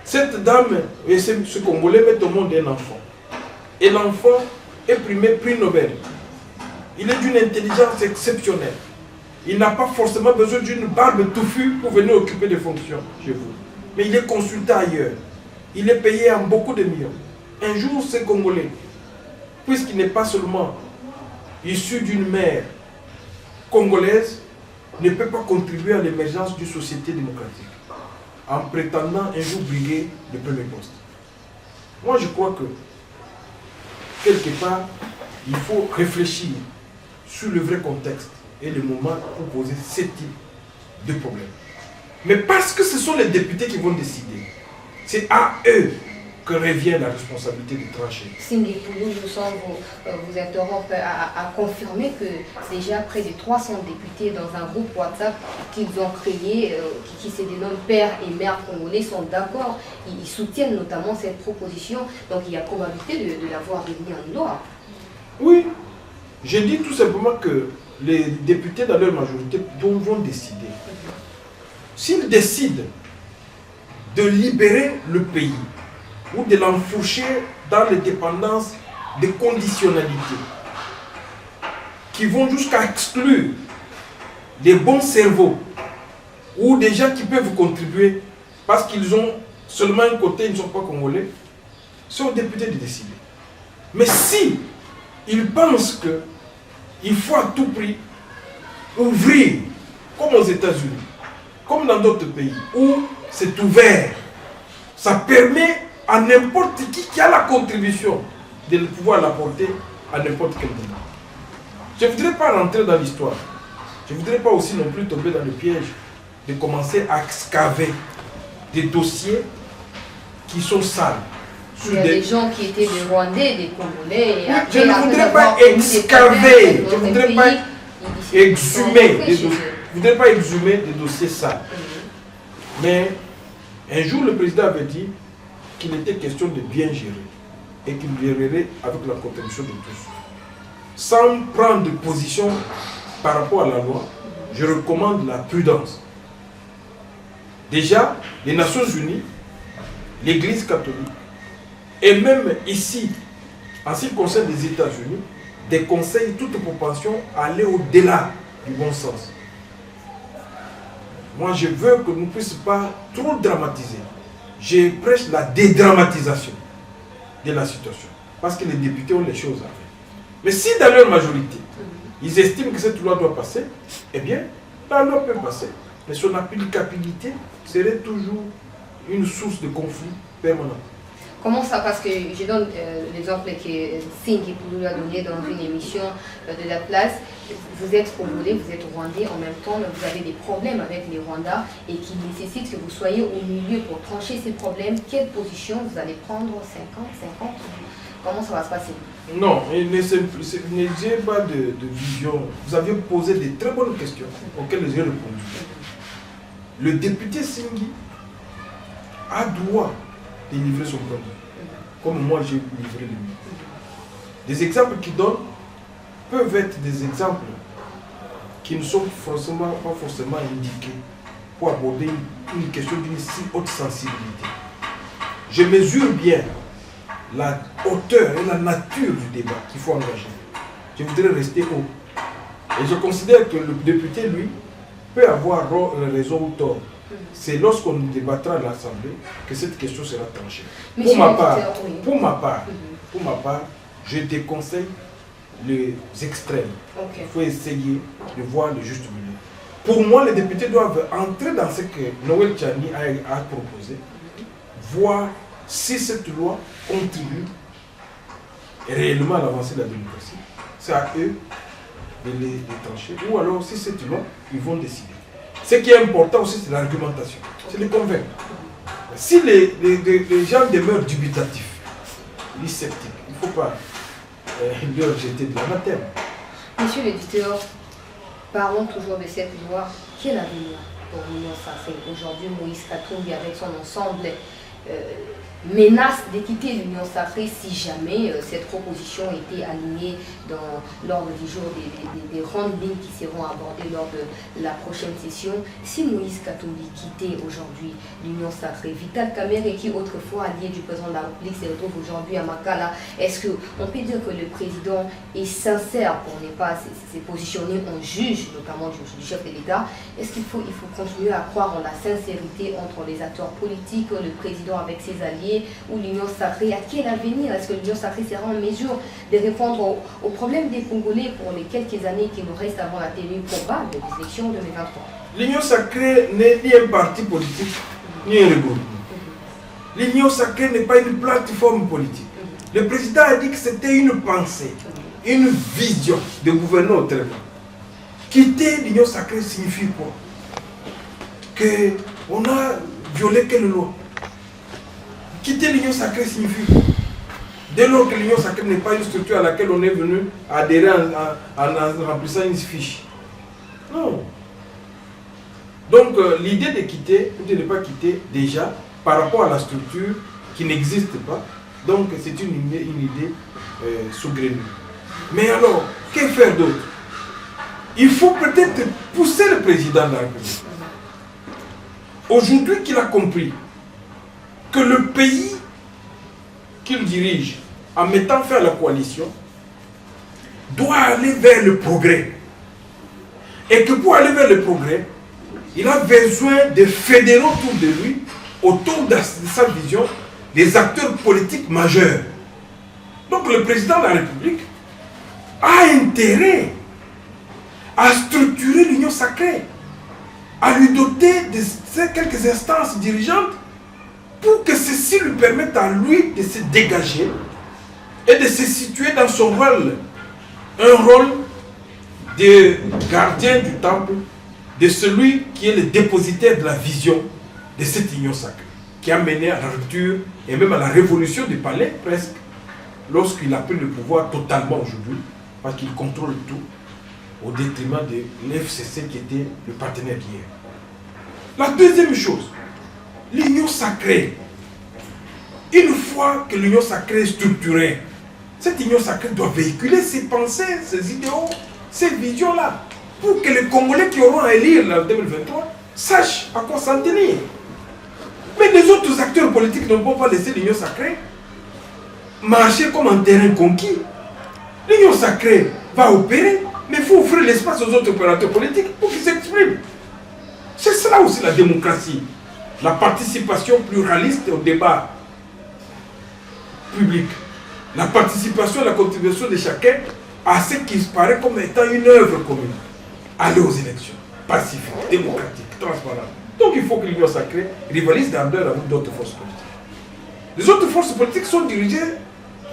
Cette dame et ce Congolais mettent au monde un enfant. Et l'enfant est primé prix Nobel. Il est d'une intelligence exceptionnelle. Il n'a pas forcément besoin d'une barbe touffue pour venir occuper des fonctions chez vous. Mais il est consulté ailleurs. Il est payé en beaucoup de millions. Un jour, ce Congolais, puisqu'il n'est pas seulement issu d'une mère congolaise, ne peut pas contribuer à l'émergence d'une société démocratique en prétendant un jour briguer le premier poste. Moi, je crois que, quelque part, il faut réfléchir sur le vrai contexte et le moment pour poser ce type de problème. Mais parce que ce sont les députés qui vont décider, c'est à eux que revient la responsabilité de trancher. Cindy Poulou, je sens vous interrompre à confirmer que déjà près de 300 députés dans un groupe WhatsApp qu'ils ont créé, qui se dénomme Père et Mère Congolais, sont d'accord. Ils soutiennent notamment cette proposition. Donc il y a probabilité de la voir devenir une loi. Oui, je dis tout simplement que les députés dans leur majorité vont décider. S'ils décident de libérer le pays, ou de l'enfourcher dans les dépendances des conditionnalités qui vont jusqu'à exclure des bons cerveaux ou des gens qui peuvent contribuer parce qu'ils ont seulement un côté, ils ne sont pas congolais, c'est aux députés de décider. Mais si ils pensent qu'il faut à tout prix ouvrir, comme aux États-Unis, comme dans d'autres pays, où c'est ouvert, ça permet à n'importe qui a la contribution de pouvoir l'apporter à n'importe quel moment. Je ne voudrais pas rentrer dans l'histoire. Je ne voudrais pas aussi non plus tomber dans le piège de commencer à excaver des dossiers qui sont sales. Il y a des gens qui étaient des Rwandais, des Congolais. Et oui, je ne voudrais pas excaver. Je ne voudrais pas exhumer des dossiers. Je ne voudrais pas exhumer des dossiers sales. Mais un jour, le président avait dit qu'il était question de bien gérer et qu'il gérerait avec la contribution de tous. Sans prendre de position par rapport à la loi, je recommande la prudence. Déjà, les Nations Unies, l'Église catholique, et même ici, en ce qui concerne les États-Unis, déconseillent toute propension à aller au-delà du bon sens. Moi, je veux que nous ne puissions pas trop dramatiser. Je prêche la dédramatisation de la situation. Parce que les députés ont les choses à faire. Mais si dans leur majorité, ils estiment que cette loi doit passer, eh bien, la loi peut passer. Mais son applicabilité serait toujours une source de conflit permanent. Comment ça? Parce que je donne l'exemple que Singh nous a donné dans une émission de la place. Vous êtes congolais, vous êtes rwandais, en même temps vous avez des problèmes avec les Rwandais et qui nécessitent que vous soyez au milieu pour trancher ces problèmes. Quelle position vous allez prendre? 50? Comment ça va se passer? Non, n'ayez pas de vision. Vous avez posé de très bonnes questions auxquelles j'ai répondu. Le député Singhi a droit de livrer son point de vue, comme moi j'ai livré le mien. Des exemples qu'il donne peuvent être des exemples qui ne sont pas forcément indiqués pour aborder une question d'une si haute sensibilité. Je mesure bien la hauteur et la nature du débat qu'il faut engager. Je voudrais rester haut. Et je considère que le député, lui, peut avoir raison ou tort. C'est lorsqu'on débattra à l'Assemblée que cette question sera tranchée. Pour ma part, je déconseille les extrêmes. Il faut essayer de voir le juste milieu. Pour moi, les députés doivent entrer dans ce que Noël Tchani a proposé, voir si cette loi contribue réellement à l'avancée de la démocratie. C'est à eux de les trancher. Ou alors, si cette loi, ils vont décider. Ce qui est important aussi, c'est l'argumentation. C'est les convaincre. Si les gens demeurent dubitatifs, sceptiques, il ne faut pas leur jeter de l'anathème. Monsieur l'éditeur, parlons toujours de cette loi. Quel avenir pour l'Union sacrée? Aujourd'hui, Moïse Katumbi, avec son ensemble, menace de quitter l'Union sacrée si jamais cette proposition était alignée dans l'ordre du jour des grandes lignes qui seront abordées lors de la prochaine session. Si Moïse Katumbi quittait aujourd'hui l'Union sacrée, Vital Kamerhe, qui autrefois allié du président de la République, se retrouve aujourd'hui à Makala, est-ce qu'on peut dire que le président est sincère pour ne pas se positionner en juge, notamment du chef de l'État? Est-ce qu'il faut continuer à croire en la sincérité entre les acteurs politiques, le président avec ses alliés, ou l'Union sacrée? À quel avenir est-ce que l'Union sacrée sera en mesure de répondre aux problèmes des Congolais pour les quelques années qui nous restent avant la tenue probable des élections 2023? L'Union sacrée n'est ni un parti politique, ni un regroupement. L'Union sacrée n'est pas une plateforme politique. Le président a dit que c'était une pensée, une vision de gouverner autrement. Quitter l'Union sacrée signifie quoi? Qu'on a violé quelle loi? Quitter l'Union sacrée signifie quoi? Dès lors que l'Union sacrée n'est pas une structure à laquelle on est venu adhérer en remplissant une fiche. Non. Donc l'idée de quitter ou de ne pas quitter déjà par rapport à la structure qui n'existe pas, donc c'est une idée saugrenue. Mais alors, que faire d'autre? Il faut peut-être pousser le président de la République. Aujourd'hui qu'il a compris que le pays qu'il dirige, en mettant fin à la coalition, doit aller vers le progrès. Et que pour aller vers le progrès, il a besoin de fédérer autour de lui, autour de sa vision, des acteurs politiques majeurs. Donc le président de la République a intérêt à structurer l'Union sacrée, à lui doter de ces quelques instances dirigeantes pour que ceci lui permette à lui de se dégager et de se situer dans son rôle, un rôle de gardien du temple, de celui qui est le dépositaire de la vision de cette union sacrée, qui a mené à la rupture et même à la révolution du palais presque, lorsqu'il a pris le pouvoir totalement aujourd'hui, parce qu'il contrôle tout. au détriment de l'FCC qui était le partenaire d'hier. La deuxième chose, l'union sacrée. Une fois que l'union sacrée est structurée, cette union sacrée doit véhiculer ses pensées, ses idéaux, ces visions-là, pour que les Congolais qui auront à élire en 2023 sachent à quoi s'en tenir. Mais les autres acteurs politiques ne vont pas laisser l'union sacrée marcher comme un terrain conquis. L'union sacrée va opérer, mais il faut offrir l'espace aux autres opérateurs politiques pour qu'ils s'expriment. C'est cela aussi la démocratie. La participation pluraliste au débat public. La participation et la contribution de chacun à ce qui se paraît comme étant une œuvre commune. Aller aux élections, pacifiques, démocratiques, transparentes. Donc il faut que l'union sacrée rivalise d'ardeur avec d'autres forces politiques. Les autres forces politiques sont dirigées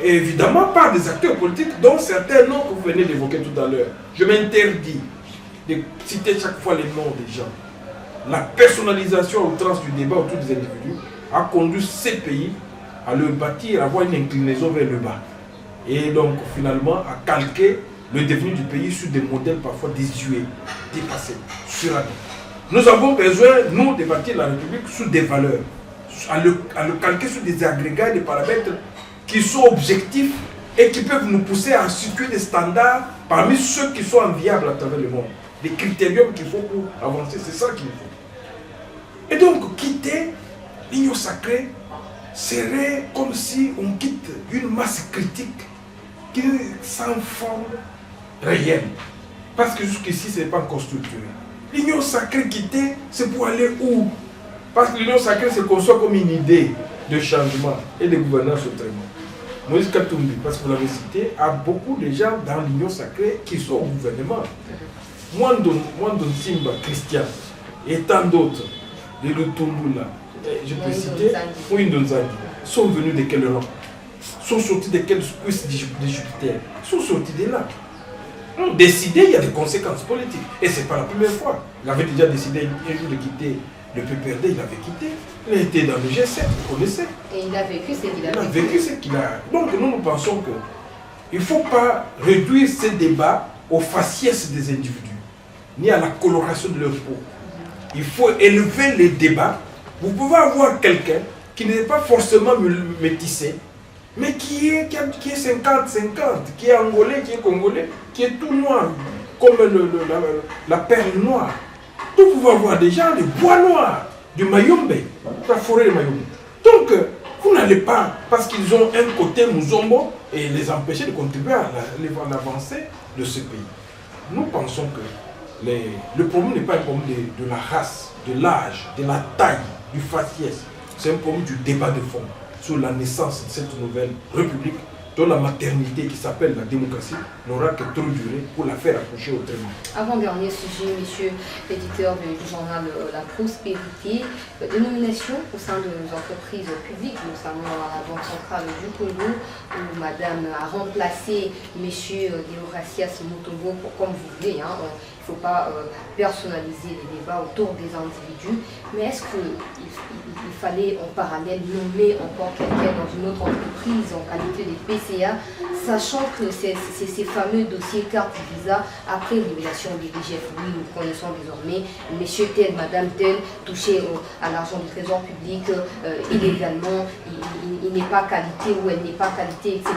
évidemment par des acteurs politiques dont certains noms que vous venez d'évoquer tout à l'heure. Je m'interdis de citer chaque fois les noms des gens. La personnalisation à outrance du débat autour des individus a conduit ces pays à le bâtir, à avoir une inclinaison vers le bas. Et donc finalement à calquer le devenir du pays sur des modèles parfois désuets, dépassés, surannés. Nous avons besoin, nous, de bâtir la République sur des valeurs, à le calquer sur des agrégats et des paramètres qui sont objectifs et qui peuvent nous pousser à situer des standards parmi ceux qui sont enviables à travers le monde. Des critériums qu'il faut pour avancer, c'est ça qu'il faut. Et donc, quitter l'union sacrée serait comme si on quitte une masse critique qui est sans forme réelle. Parce que jusqu'ici, ce n'est pas encore structuré. L'union sacrée quittée, c'est pour aller où? Parce que l'union sacrée se conçoit comme une idée de changement et de gouvernance autrement. Moïse Katumbi, parce que vous l'avez cité, a beaucoup de gens dans l'union sacrée qui sont au gouvernement. Mwandon Simba, Christian, et tant d'autres, les Lutumbula, je peux citer, Ouindonzani, sont venus de quel rang? Sont sortis de quelle cuisse de Jupiter? Sont sortis de là. On décidé, il y a des conséquences politiques. Et ce n'est pas la première fois. Il avait déjà décidé un jour de quitter le PPRD, il avait quitté. Il était dans le G7, vous connaissez. Et il a vécu ce qu'il a vécu. Il a vécu ce qu'il a. Donc nous pensons qu'il ne faut pas réduire ces débats aux faciès des individus, ni à la coloration de leur peau. Il faut élever les débats. Vous pouvez avoir quelqu'un qui n'est pas forcément métissé, mais qui est 50-50, qui est angolais, qui est congolais, qui est tout noir, comme la perle noire. Donc vous pouvez avoir des gens du bois noir, du Mayombe, la forêt de Mayombe. Donc vous n'allez pas, parce qu'ils ont un côté Mouzombo, et les empêcher de contribuer à l'avancée de ce pays. Nous pensons que le problème n'est pas un problème de la race, de l'âge, de la taille, du faciès. C'est un problème du débat de fond sur la naissance de cette nouvelle république dont la maternité qui s'appelle la démocratie n'aura que trop duré pour la faire accoucher autrement. Avant-dernier sujet, monsieur l'éditeur du journal La Prospérité, dénomination au sein de nos entreprises publiques, notamment à la Banque centrale du Congo, où madame a remplacé monsieur Deogracias Mutombo, comme vous voulez, hein, il ne faut pas personnaliser les débats autour des individus, mais est-ce qu'il fallait en parallèle nommer encore quelqu'un dans une autre entreprise en qualité de PCA, sachant que c'est ces fameux dossiers carte visa après révélation du DGF. Oui, nous connaissons désormais monsieur tel, madame tel, touché à l'argent du trésor public illégalement, il n'est pas qualité ou elle n'est pas qualité, etc.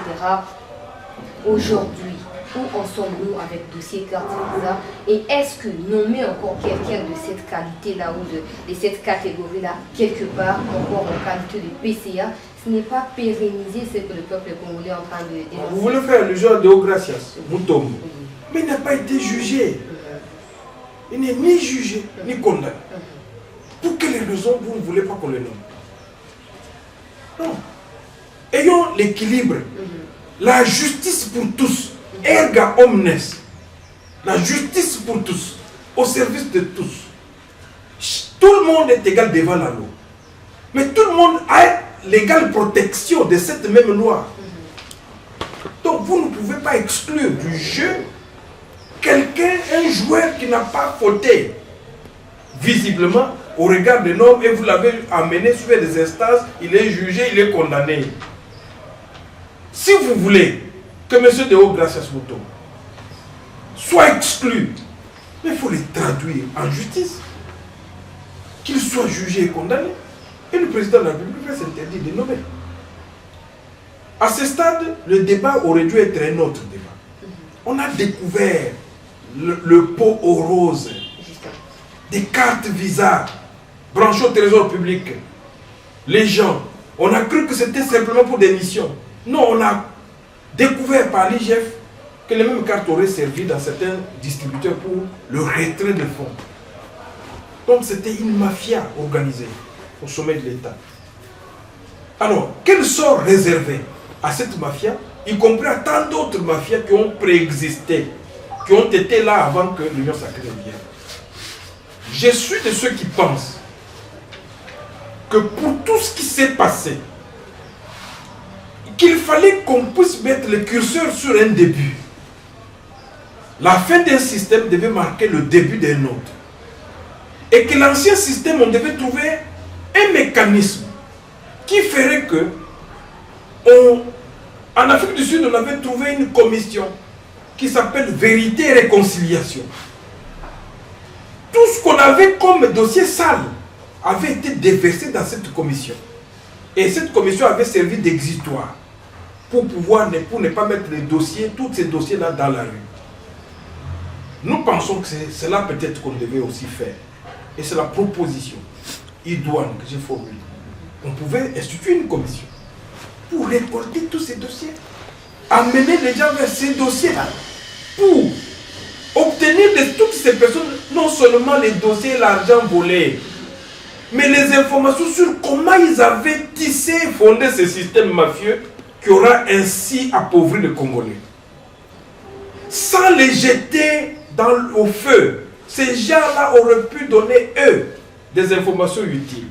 Aujourd'hui, où en sommes-nous avec dossier carte visa? Et est-ce que nommer encore quelqu'un de cette qualité-là ou de cette catégorie-là, quelque part encore en qualité de PCA, ce n'est pas pérenniser ce que le peuple congolais est en train de dénoncer? Vous voulez faire le genre de Deogracias Mutombo, mais il n'a pas été jugé. Il n'est ni jugé, ni condamné. Pour quelles raisons vous ne voulez pas qu'on le nomme? Non. Ayons l'équilibre. La justice pour tous. Erga omnes, la justice pour tous, au service de tous. Tout le monde est égal devant la loi. Mais tout le monde a l'égale protection de cette même loi. Donc vous ne pouvez pas exclure du jeu quelqu'un, un joueur qui n'a pas fauté, visiblement, au regard des normes, et vous l'avez amené sur des instances, il est jugé, il est condamné. Si vous voulez que M. Deogracias Mutombo soient exclus. Mais il faut les traduire en justice. Qu'ils soient jugés et condamnés. Et le président de la République s'interdit de nommer. À ce stade, le débat aurait dû être un autre débat. On a découvert le pot aux roses, des cartes Visa branchées au trésor public. Les gens, on a cru que c'était simplement pour des missions. Non, on a découvert par l'IGF que les mêmes cartes auraient servi dans certains distributeurs pour le retrait de fonds. Donc c'était une mafia organisée au sommet de l'État. Alors, quel sort réservé à cette mafia, y compris à tant d'autres mafias qui ont préexisté, qui ont été là avant que l'Union sacrée vienne? Je suis de ceux qui pensent que pour tout ce qui s'est passé, qu'il fallait qu'on puisse mettre le curseur sur un début. La fin d'un système devait marquer le début d'un autre. Et que l'ancien système, on devait trouver un mécanisme qui ferait que, en Afrique du Sud, on avait trouvé une commission qui s'appelle Vérité et Réconciliation. Tout ce qu'on avait comme dossier sale avait été déversé dans cette commission. Et cette commission avait servi d'exitoire pour ne pas mettre les dossiers, tous ces dossiers-là dans la rue. Nous pensons que c'est là peut-être qu'on devait aussi faire. Et c'est la proposition idoine que j'ai formulée. On pouvait instituer une commission pour récolter tous ces dossiers, amener les gens vers ces dossiers-là, pour obtenir de toutes ces personnes non seulement les dossiers, l'argent volé, mais les informations sur comment ils avaient tissé et fondé ce système mafieux qui aura ainsi appauvri les Congolais. Sans les jeter au feu, ces gens-là auraient pu donner, eux, des informations utiles.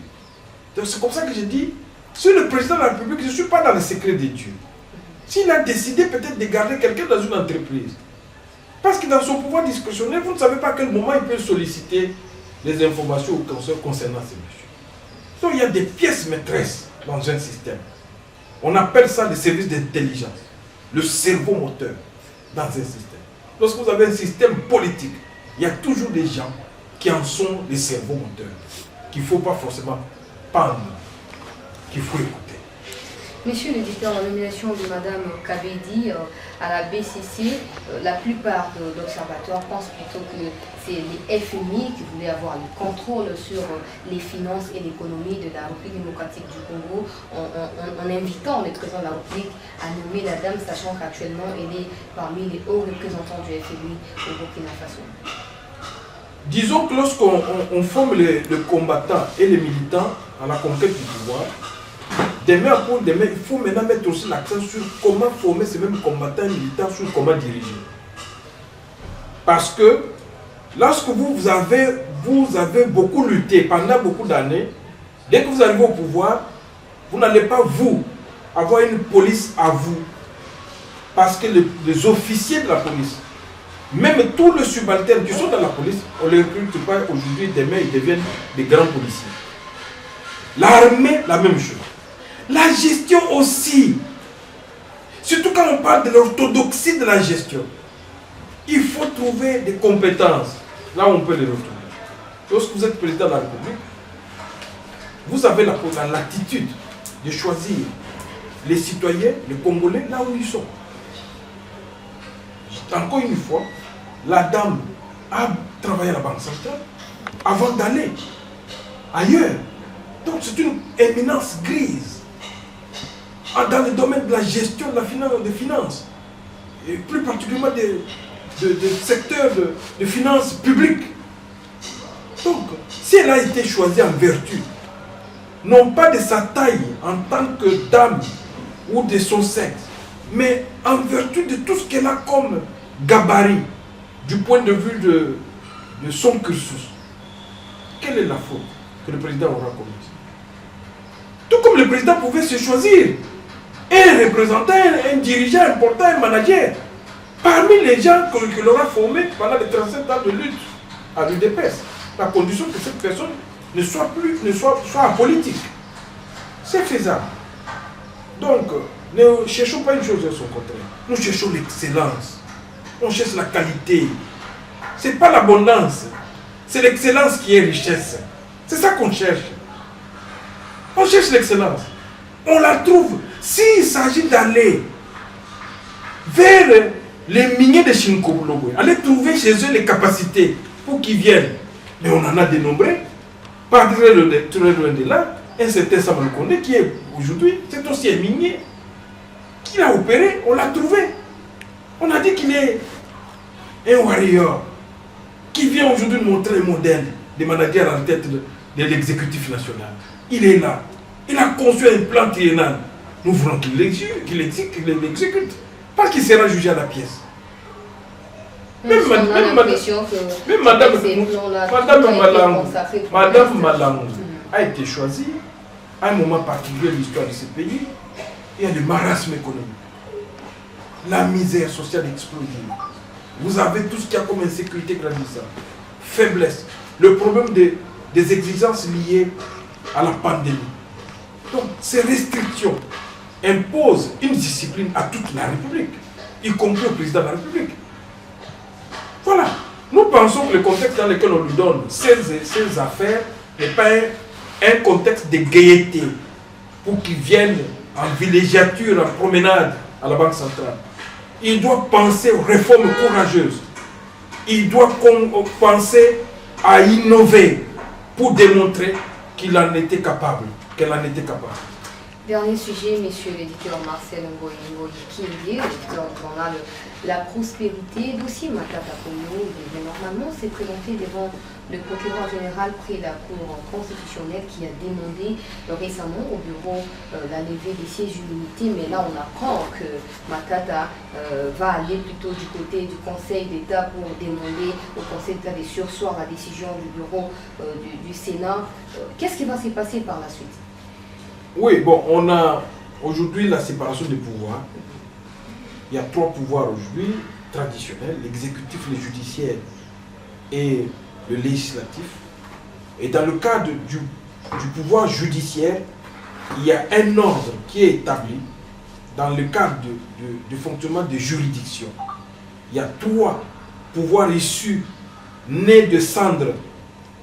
Donc c'est comme ça que je dis, si le président de la République, je ne suis pas dans le secret des dieux, s'il a décidé peut-être de garder quelqu'un dans une entreprise, parce que dans son pouvoir discrétionnaire, vous ne savez pas à quel moment il peut solliciter les informations concernant ces messieurs. Donc il y a des pièces maîtresses dans un système. On appelle ça le service d'intelligence, le cerveau moteur dans un système. Lorsque vous avez un système politique, il y a toujours des gens qui en sont les cerveaux moteurs, qu'il ne faut pas forcément pendre, qu'il faut écouter. Monsieur l'éditeur, la nomination de Mme Kabedi à la BCC, la plupart d'observateurs pensent plutôt que c'est les FMI qui voulaient avoir le contrôle sur les finances et l'économie de la République démocratique du Congo en invitant le président de la République à nommer la dame, sachant qu'actuellement elle est parmi les hauts représentants du FMI au Burkina Faso. Disons que lorsqu'on forme les combattants et les militants à la conquête du pouvoir, demain pour demain, il faut maintenant mettre aussi l'accent sur comment former ces mêmes combattants et militants, sur comment diriger. Parce que lorsque vous avez beaucoup lutté pendant beaucoup d'années, dès que vous arrivez au pouvoir, vous n'allez pas, vous, avoir une police à vous. Parce que les officiers de la police, même tous les subalternes qui sont dans la police, on ne les recrute pas aujourd'hui, demain ils deviennent des grands policiers. L'armée, la même chose. La gestion aussi. Surtout quand on parle de l'orthodoxie de la gestion. Il faut trouver des compétences. Là, on peut les retrouver. Lorsque vous êtes président de la République, vous avez la latitude de choisir les citoyens, les Congolais, là où ils sont. Encore une fois, la dame a travaillé à la Banque centrale avant d'aller ailleurs. Donc c'est une éminence grise dans le domaine de la gestion de la finance, des finances, et plus particulièrement des secteurs de finances publiques. Donc, si elle a été choisie en vertu, non pas de sa taille en tant que dame ou de son sexe, mais en vertu de tout ce qu'elle a comme gabarit du point de vue de son cursus, quelle est la faute que le président aura commise? Tout comme le président pouvait se choisir un représentant, un dirigeant important, un manager, parmi les gens qu'il aura formés pendant les 37 ans de lutte à l'UDPS, à condition que cette personne soit apolitique. C'est faisable. Donc, ne cherchons pas une chose de son contraire. Nous cherchons l'excellence. On cherche la qualité. Ce n'est pas l'abondance. C'est l'excellence qui est richesse. C'est ça qu'on cherche. On cherche l'excellence. On la trouve. S'il s'agit d'aller vers les miniers de Chinkobologwe, aller trouver chez eux les capacités pour qu'ils viennent. Mais on en a dénombré. Pas très loin de là, un certain Samuel Kondé qui est aujourd'hui, c'est aussi un minier. Qui l'a opéré, on l'a trouvé. On a dit qu'il est un warrior qui vient aujourd'hui montrer le modèle des managers en tête de l'exécutif national. Il est là. Il a conçu un plan triennal. Nous voulons qu'il l'exécute. Parce qu'il sera jugé à la pièce. Même Madame Malangou a été choisie à un moment particulier de l'histoire de ce pays. Il y a le marasme économique. La misère sociale explosive. Vous avez tout ce qu'il y a comme insécurité grandissante, faiblesse, le problème des exigences liées à la pandémie. Donc, ces restrictions imposent une discipline à toute la République, y compris au président de la République. Voilà. Nous pensons que le contexte dans lequel on lui donne ces affaires n'est pas un contexte de gaieté pour qu'il vienne en villégiature, en promenade à la Banque centrale. Il doit penser aux réformes courageuses. Il doit penser à innover pour démontrer qu'il en était capable, qu'elle en était capable. Dernier sujet, monsieur l'éditeur Marcel Ngoyi Kindi, l'éditeur du journal La Prospérité, dossier Matata Ponyo, normalement s'est présenté devant le procureur général près de la Cour constitutionnelle qui a demandé récemment au bureau la levée des sièges d'unité, mais là on apprend que Matata va aller plutôt du côté du Conseil d'État pour demander au Conseil d'État de surseoir la décision du bureau du Sénat. Qu'est-ce qui va se passer par la suite? Oui, bon, on a aujourd'hui la séparation des pouvoirs. Il y a 3 pouvoirs aujourd'hui traditionnels, l'exécutif, le judiciaire et le législatif. Et dans le cadre du pouvoir judiciaire, il y a un ordre qui est établi dans le cadre du fonctionnement des juridictions. Il y a 3 pouvoirs issus, nés de cendres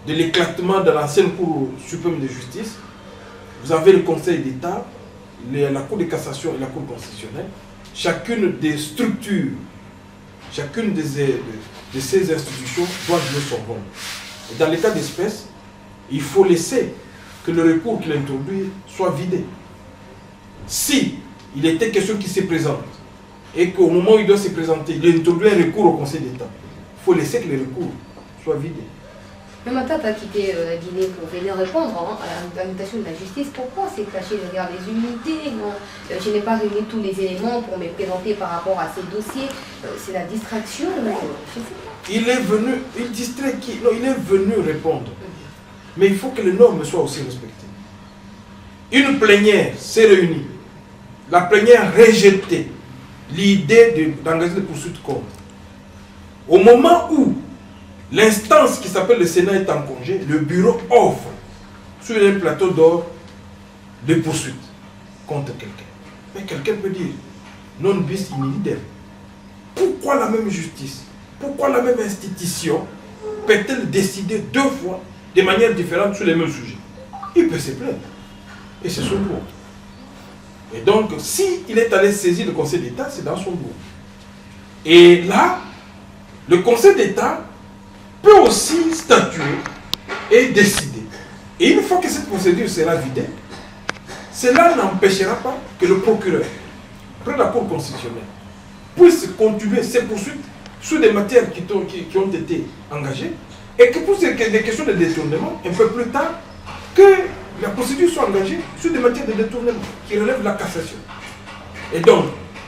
de l'éclatement de l'ancienne Cour suprême de justice. Vous avez le Conseil d'État, la Cour de cassation et la Cour constitutionnelle. Chacune des structures, chacune de ces institutions doit jouer son rôle. Et dans les cas d'espèce, il faut laisser que le recours qu'il introduit soit vidé. Si il était question qu'il se présente et qu'au moment où il doit se présenter, il introduit un recours au Conseil d'État, il faut laisser que le recours soit vidé. Mais Matata a quitté la Guinée pour venir répondre à l'invitation de la justice. Pourquoi s'est caché derrière les unités? Non, je n'ai pas réuni tous les éléments pour me présenter par rapport à ces dossiers. C'est la distraction. Il est venu, il distrait qui? Non, il est venu répondre. Mais il faut que les normes soient aussi respectées. Une plénière s'est réunie. La plénière rejetait l'idée d'engager des poursuites contre. Au moment où l'instance qui s'appelle le Sénat est en congé, le bureau offre sur un plateau d'or des poursuites contre quelqu'un. Mais quelqu'un peut dire, non bis in idem. Pourquoi la même justice, pourquoi la même institution peut-elle décider 2 fois de manière différente sur les mêmes sujets? Il peut se plaindre. Et c'est son droit. Et donc, s'il est allé saisir le Conseil d'État, c'est dans son droit. Et là, le Conseil d'État peut aussi statuer et décider. Et une fois que cette procédure sera vidée, cela n'empêchera pas que le procureur, près de la Cour constitutionnelle, puisse continuer ses poursuites sur des matières qui ont été engagées et que pour des questions de détournement, un peu plus tard, que la procédure soit engagée sur des matières de détournement qui relèvent de la cassation. Et donc,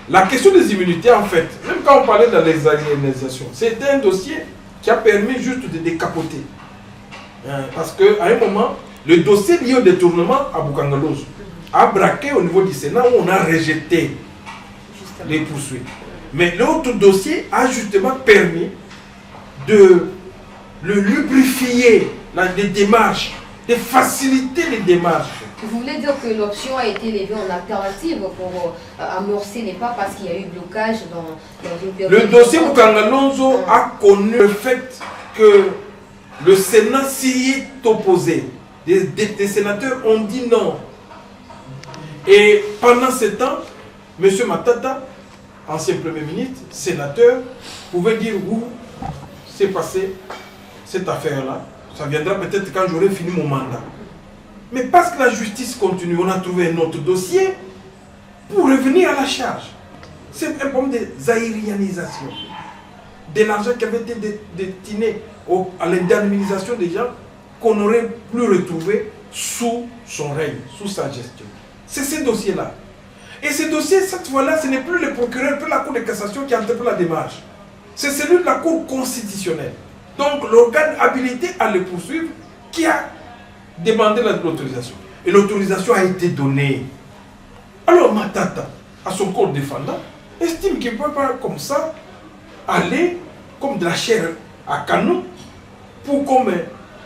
la question des immunités, en fait, même quand on parlait de les aliénations, c'était un dossier qui a permis juste de décapoter. Parce qu'à un moment, le dossier lié au détournement à Boukangalos a braqué au niveau du Sénat où on a rejeté les poursuites. Mais l'autre dossier a justement permis de le lubrifier, les démarches de faciliter les démarches. Vous voulez dire que l'option a été levée en alternative pour amorcer les pas parce qu'il y a eu blocage dans une période. Le dossier Mukangalonzo a connu le fait que le Sénat s'y est opposé. Des sénateurs ont dit non. Et pendant ce temps, M. Matata, ancien Premier ministre, sénateur, pouvait dire où s'est passée cette affaire-là. Ça viendra peut-être quand j'aurai fini mon mandat. Mais parce que la justice continue, on a trouvé un autre dossier pour revenir à la charge. C'est un problème de zaïrianisation. De l'argent qui avait été destiné à l'indemnisation des gens qu'on n'aurait plus retrouvé sous son règne, sous sa gestion. C'est ces dossiers-là. Et ces dossiers, cette fois-là, ce n'est plus le procureur, plus la Cour de cassation qui entreprend la démarche. C'est celui de la Cour constitutionnelle. Donc l'organe habilité à le poursuivre qui a demandé l'autorisation. Et l'autorisation a été donnée. Alors Matata, à son corps défendant, estime qu'il ne peut pas comme ça aller comme de la chair à canon pour comme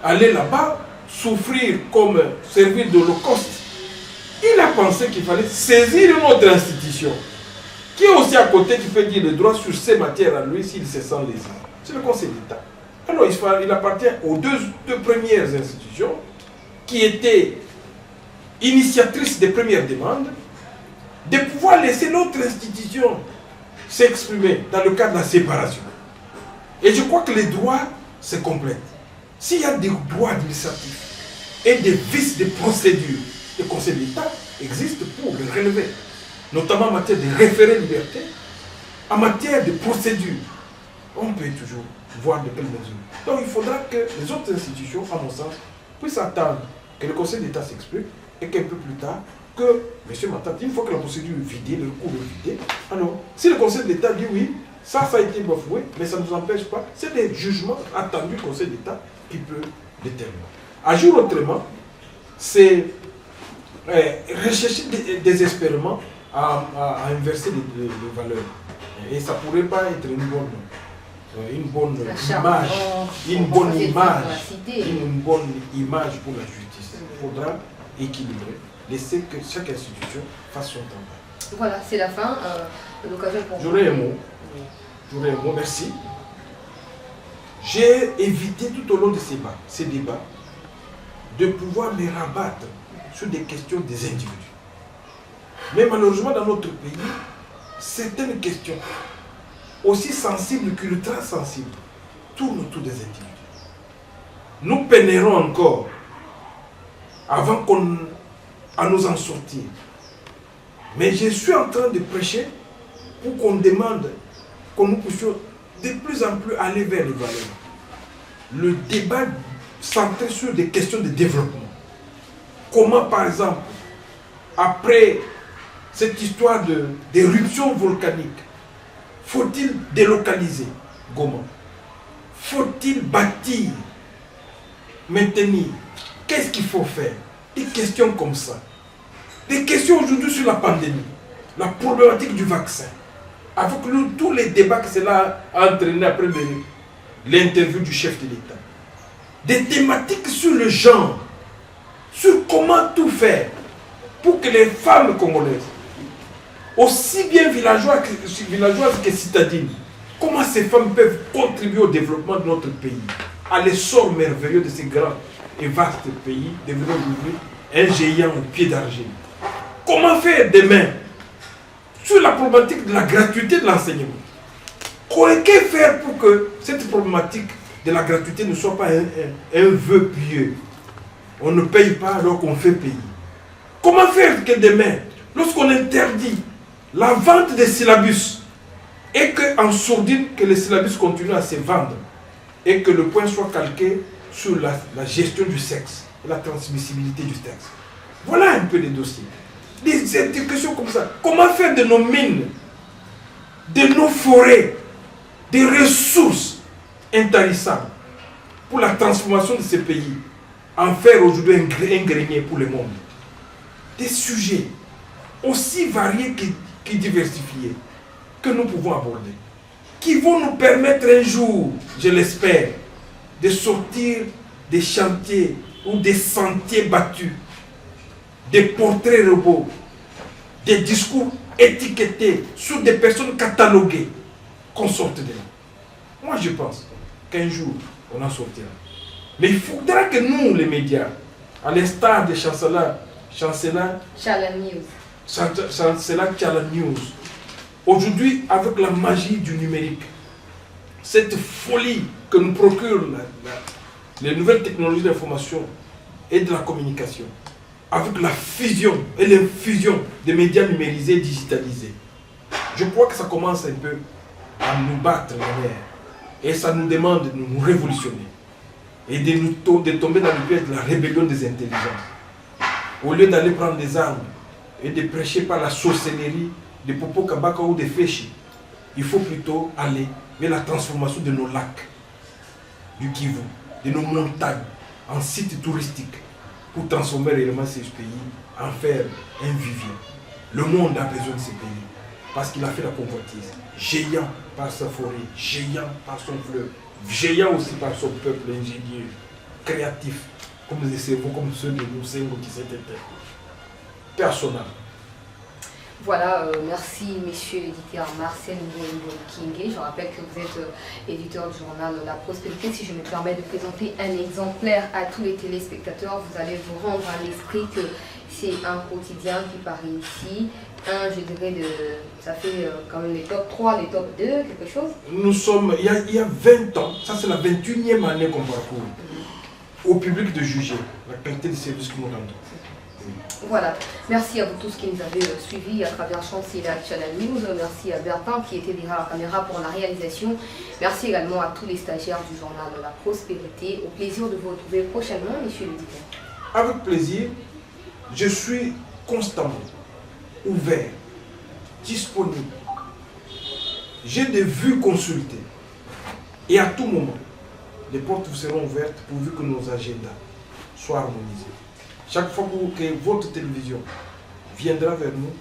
aller là-bas, souffrir comme servir d'holocauste. Il a pensé qu'il fallait saisir une autre institution qui est aussi à côté, qui peut dire le droit sur ces matières à lui s'il se sent lésé. C'est le Conseil d'État. Alors il appartient aux deux premières institutions qui étaient initiatrices des premières demandes de pouvoir laisser l'autre institution s'exprimer dans le cadre de la séparation. Et je crois que les droits se complètent. S'il y a des droits administratifs et des vices de procédure, le Conseil d'État existe pour les relever, notamment en matière de référé liberté, en matière de procédure. On peut toujours voir de quelles mesures. Donc il faudra que les autres institutions, à mon sens, puissent attendre que le Conseil d'État s'exprime et qu'un peu plus tard, que M. Matata, une fois que la procédure est vidée, le recours est vidé, alors si le Conseil d'État dit oui, ça a été bafoué, mais ça ne nous empêche pas, c'est des jugements attendus du Conseil d'État qui peut déterminer. Agir autrement, c'est rechercher désespérément à inverser les valeurs. Et ça ne pourrait pas être une bonne image pour la justice. Il faudra équilibrer, laisser que chaque institution fasse son travail. Voilà, c'est la fin. L'occasion pour J'aurais un mot, merci. J'ai évité tout au long de ces débats de pouvoir me rabattre sur des questions des individus. Mais malheureusement, dans notre pays, certaines questions, aussi sensibles qu'ultra sensibles, tournent autour des individus. Nous peinerons encore, avant à nous en sortir. Mais je suis en train de prêcher pour qu'on demande, qu'on nous puissions de plus en plus aller vers les valeurs. Le débat centré sur des questions de développement. Comment, par exemple, après cette histoire d'éruption volcanique, faut-il délocaliser Goma? Faut-il bâtir, maintenir? Qu'est-ce qu'il faut faire? Des questions comme ça. Des questions aujourd'hui sur la pandémie, la problématique du vaccin. Avec tous les débats que cela a entraîné après l'interview du chef de l'État. Des thématiques sur le genre, sur comment tout faire pour que les femmes congolaises, aussi bien villageoises que citadines, comment ces femmes peuvent contribuer au développement de notre pays, à l'essor merveilleux de ces grands et vastes pays, devenu aujourd'hui un géant au pied d'argile. Comment faire demain sur la problématique de la gratuité de l'enseignement? Que faire pour que cette problématique de la gratuité ne soit pas un vœu pieux? On ne paye pas alors qu'on fait payer. Comment faire que demain, lorsqu'on interdit la vente des syllabus et qu'en sourdine que les syllabus continuent à se vendre et que le point soit calqué sur la gestion du sexe et la transmissibilité du sexe? Voilà un peu des dossiers. Des questions comme ça. Comment faire de nos mines, de nos forêts, des ressources intarissables pour la transformation de ces pays, en faire aujourd'hui un grenier pour le monde? Des sujets aussi variés que diversifiés que nous pouvons aborder, qui vont nous permettre un jour, je l'espère, de sortir des chantiers ou des sentiers battus, des portraits robots, des discours étiquetés sur des personnes cataloguées, qu'on sorte de là. Moi, je pense qu'un jour, on en sortira. Mais il faudra que nous, les médias, à l'instar des chancellors Chala News, Chala News, aujourd'hui, avec la magie du numérique, cette folie que nous procurent les nouvelles technologies d'information et de la communication, avec la fusion et l'infusion des médias numérisés et digitalisés, je crois que ça commence un peu à nous battre les nerfs. Et ça nous demande de nous révolutionner et de tomber dans le piège de la rébellion des intelligences. Au lieu d'aller prendre des armes et de prêcher par la sorcellerie, des Popo Kabaka ou des Féchis, il faut plutôt aller vers la transformation de nos lacs, du Kivu, de nos montagnes, en sites touristiques, pour transformer réellement ces pays en faire un vivier. Le monde a besoin de ces pays, parce qu'il a fait la convoitise, géant par sa forêt, géant par son fleuve, géant aussi par son peuple ingénieux, créatif, comme des cerveaux comme ceux de Moussengo qui s'étaient éteints. Personnel. Voilà, merci monsieur l'éditeur Marcel Kingé. Je rappelle que vous êtes éditeur du journal La Prospérité. Si je me permets de présenter un exemplaire à tous les téléspectateurs, vous allez vous rendre à l'esprit que c'est un quotidien qui paraît ici. Je dirais, ça fait quand même les top 3, les top 2, quelque chose. Nous sommes, il y a 20 ans, ça c'est la 21e année qu'on parcourt, au public de juger la qualité du service que nous rendons. Voilà, merci à vous tous qui nous avez suivis à travers Chancela Channel News. Merci à Bertin qui était derrière la caméra pour la réalisation. Merci également à tous les stagiaires du journal de La Prospérité. Au plaisir de vous retrouver prochainement, monsieur l'éditeur. Avec plaisir, je suis constamment ouvert, disponible. J'ai des vues consultées. Et à tout moment, les portes vous seront ouvertes pourvu que nos agendas soient harmonisés. Chaque fois que votre télévision viendra vers nous,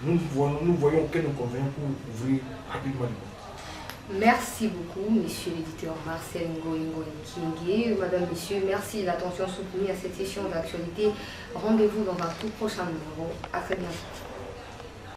nous voyons aucun inconvénient pour ouvrir rapidement les portes. Merci beaucoup, monsieur l'éditeur Marcel Ngoingo Kingé. Madame, messieurs, merci de l'attention soutenue à cette session d'actualité. Rendez-vous dans un tout prochain numéro. À très bientôt.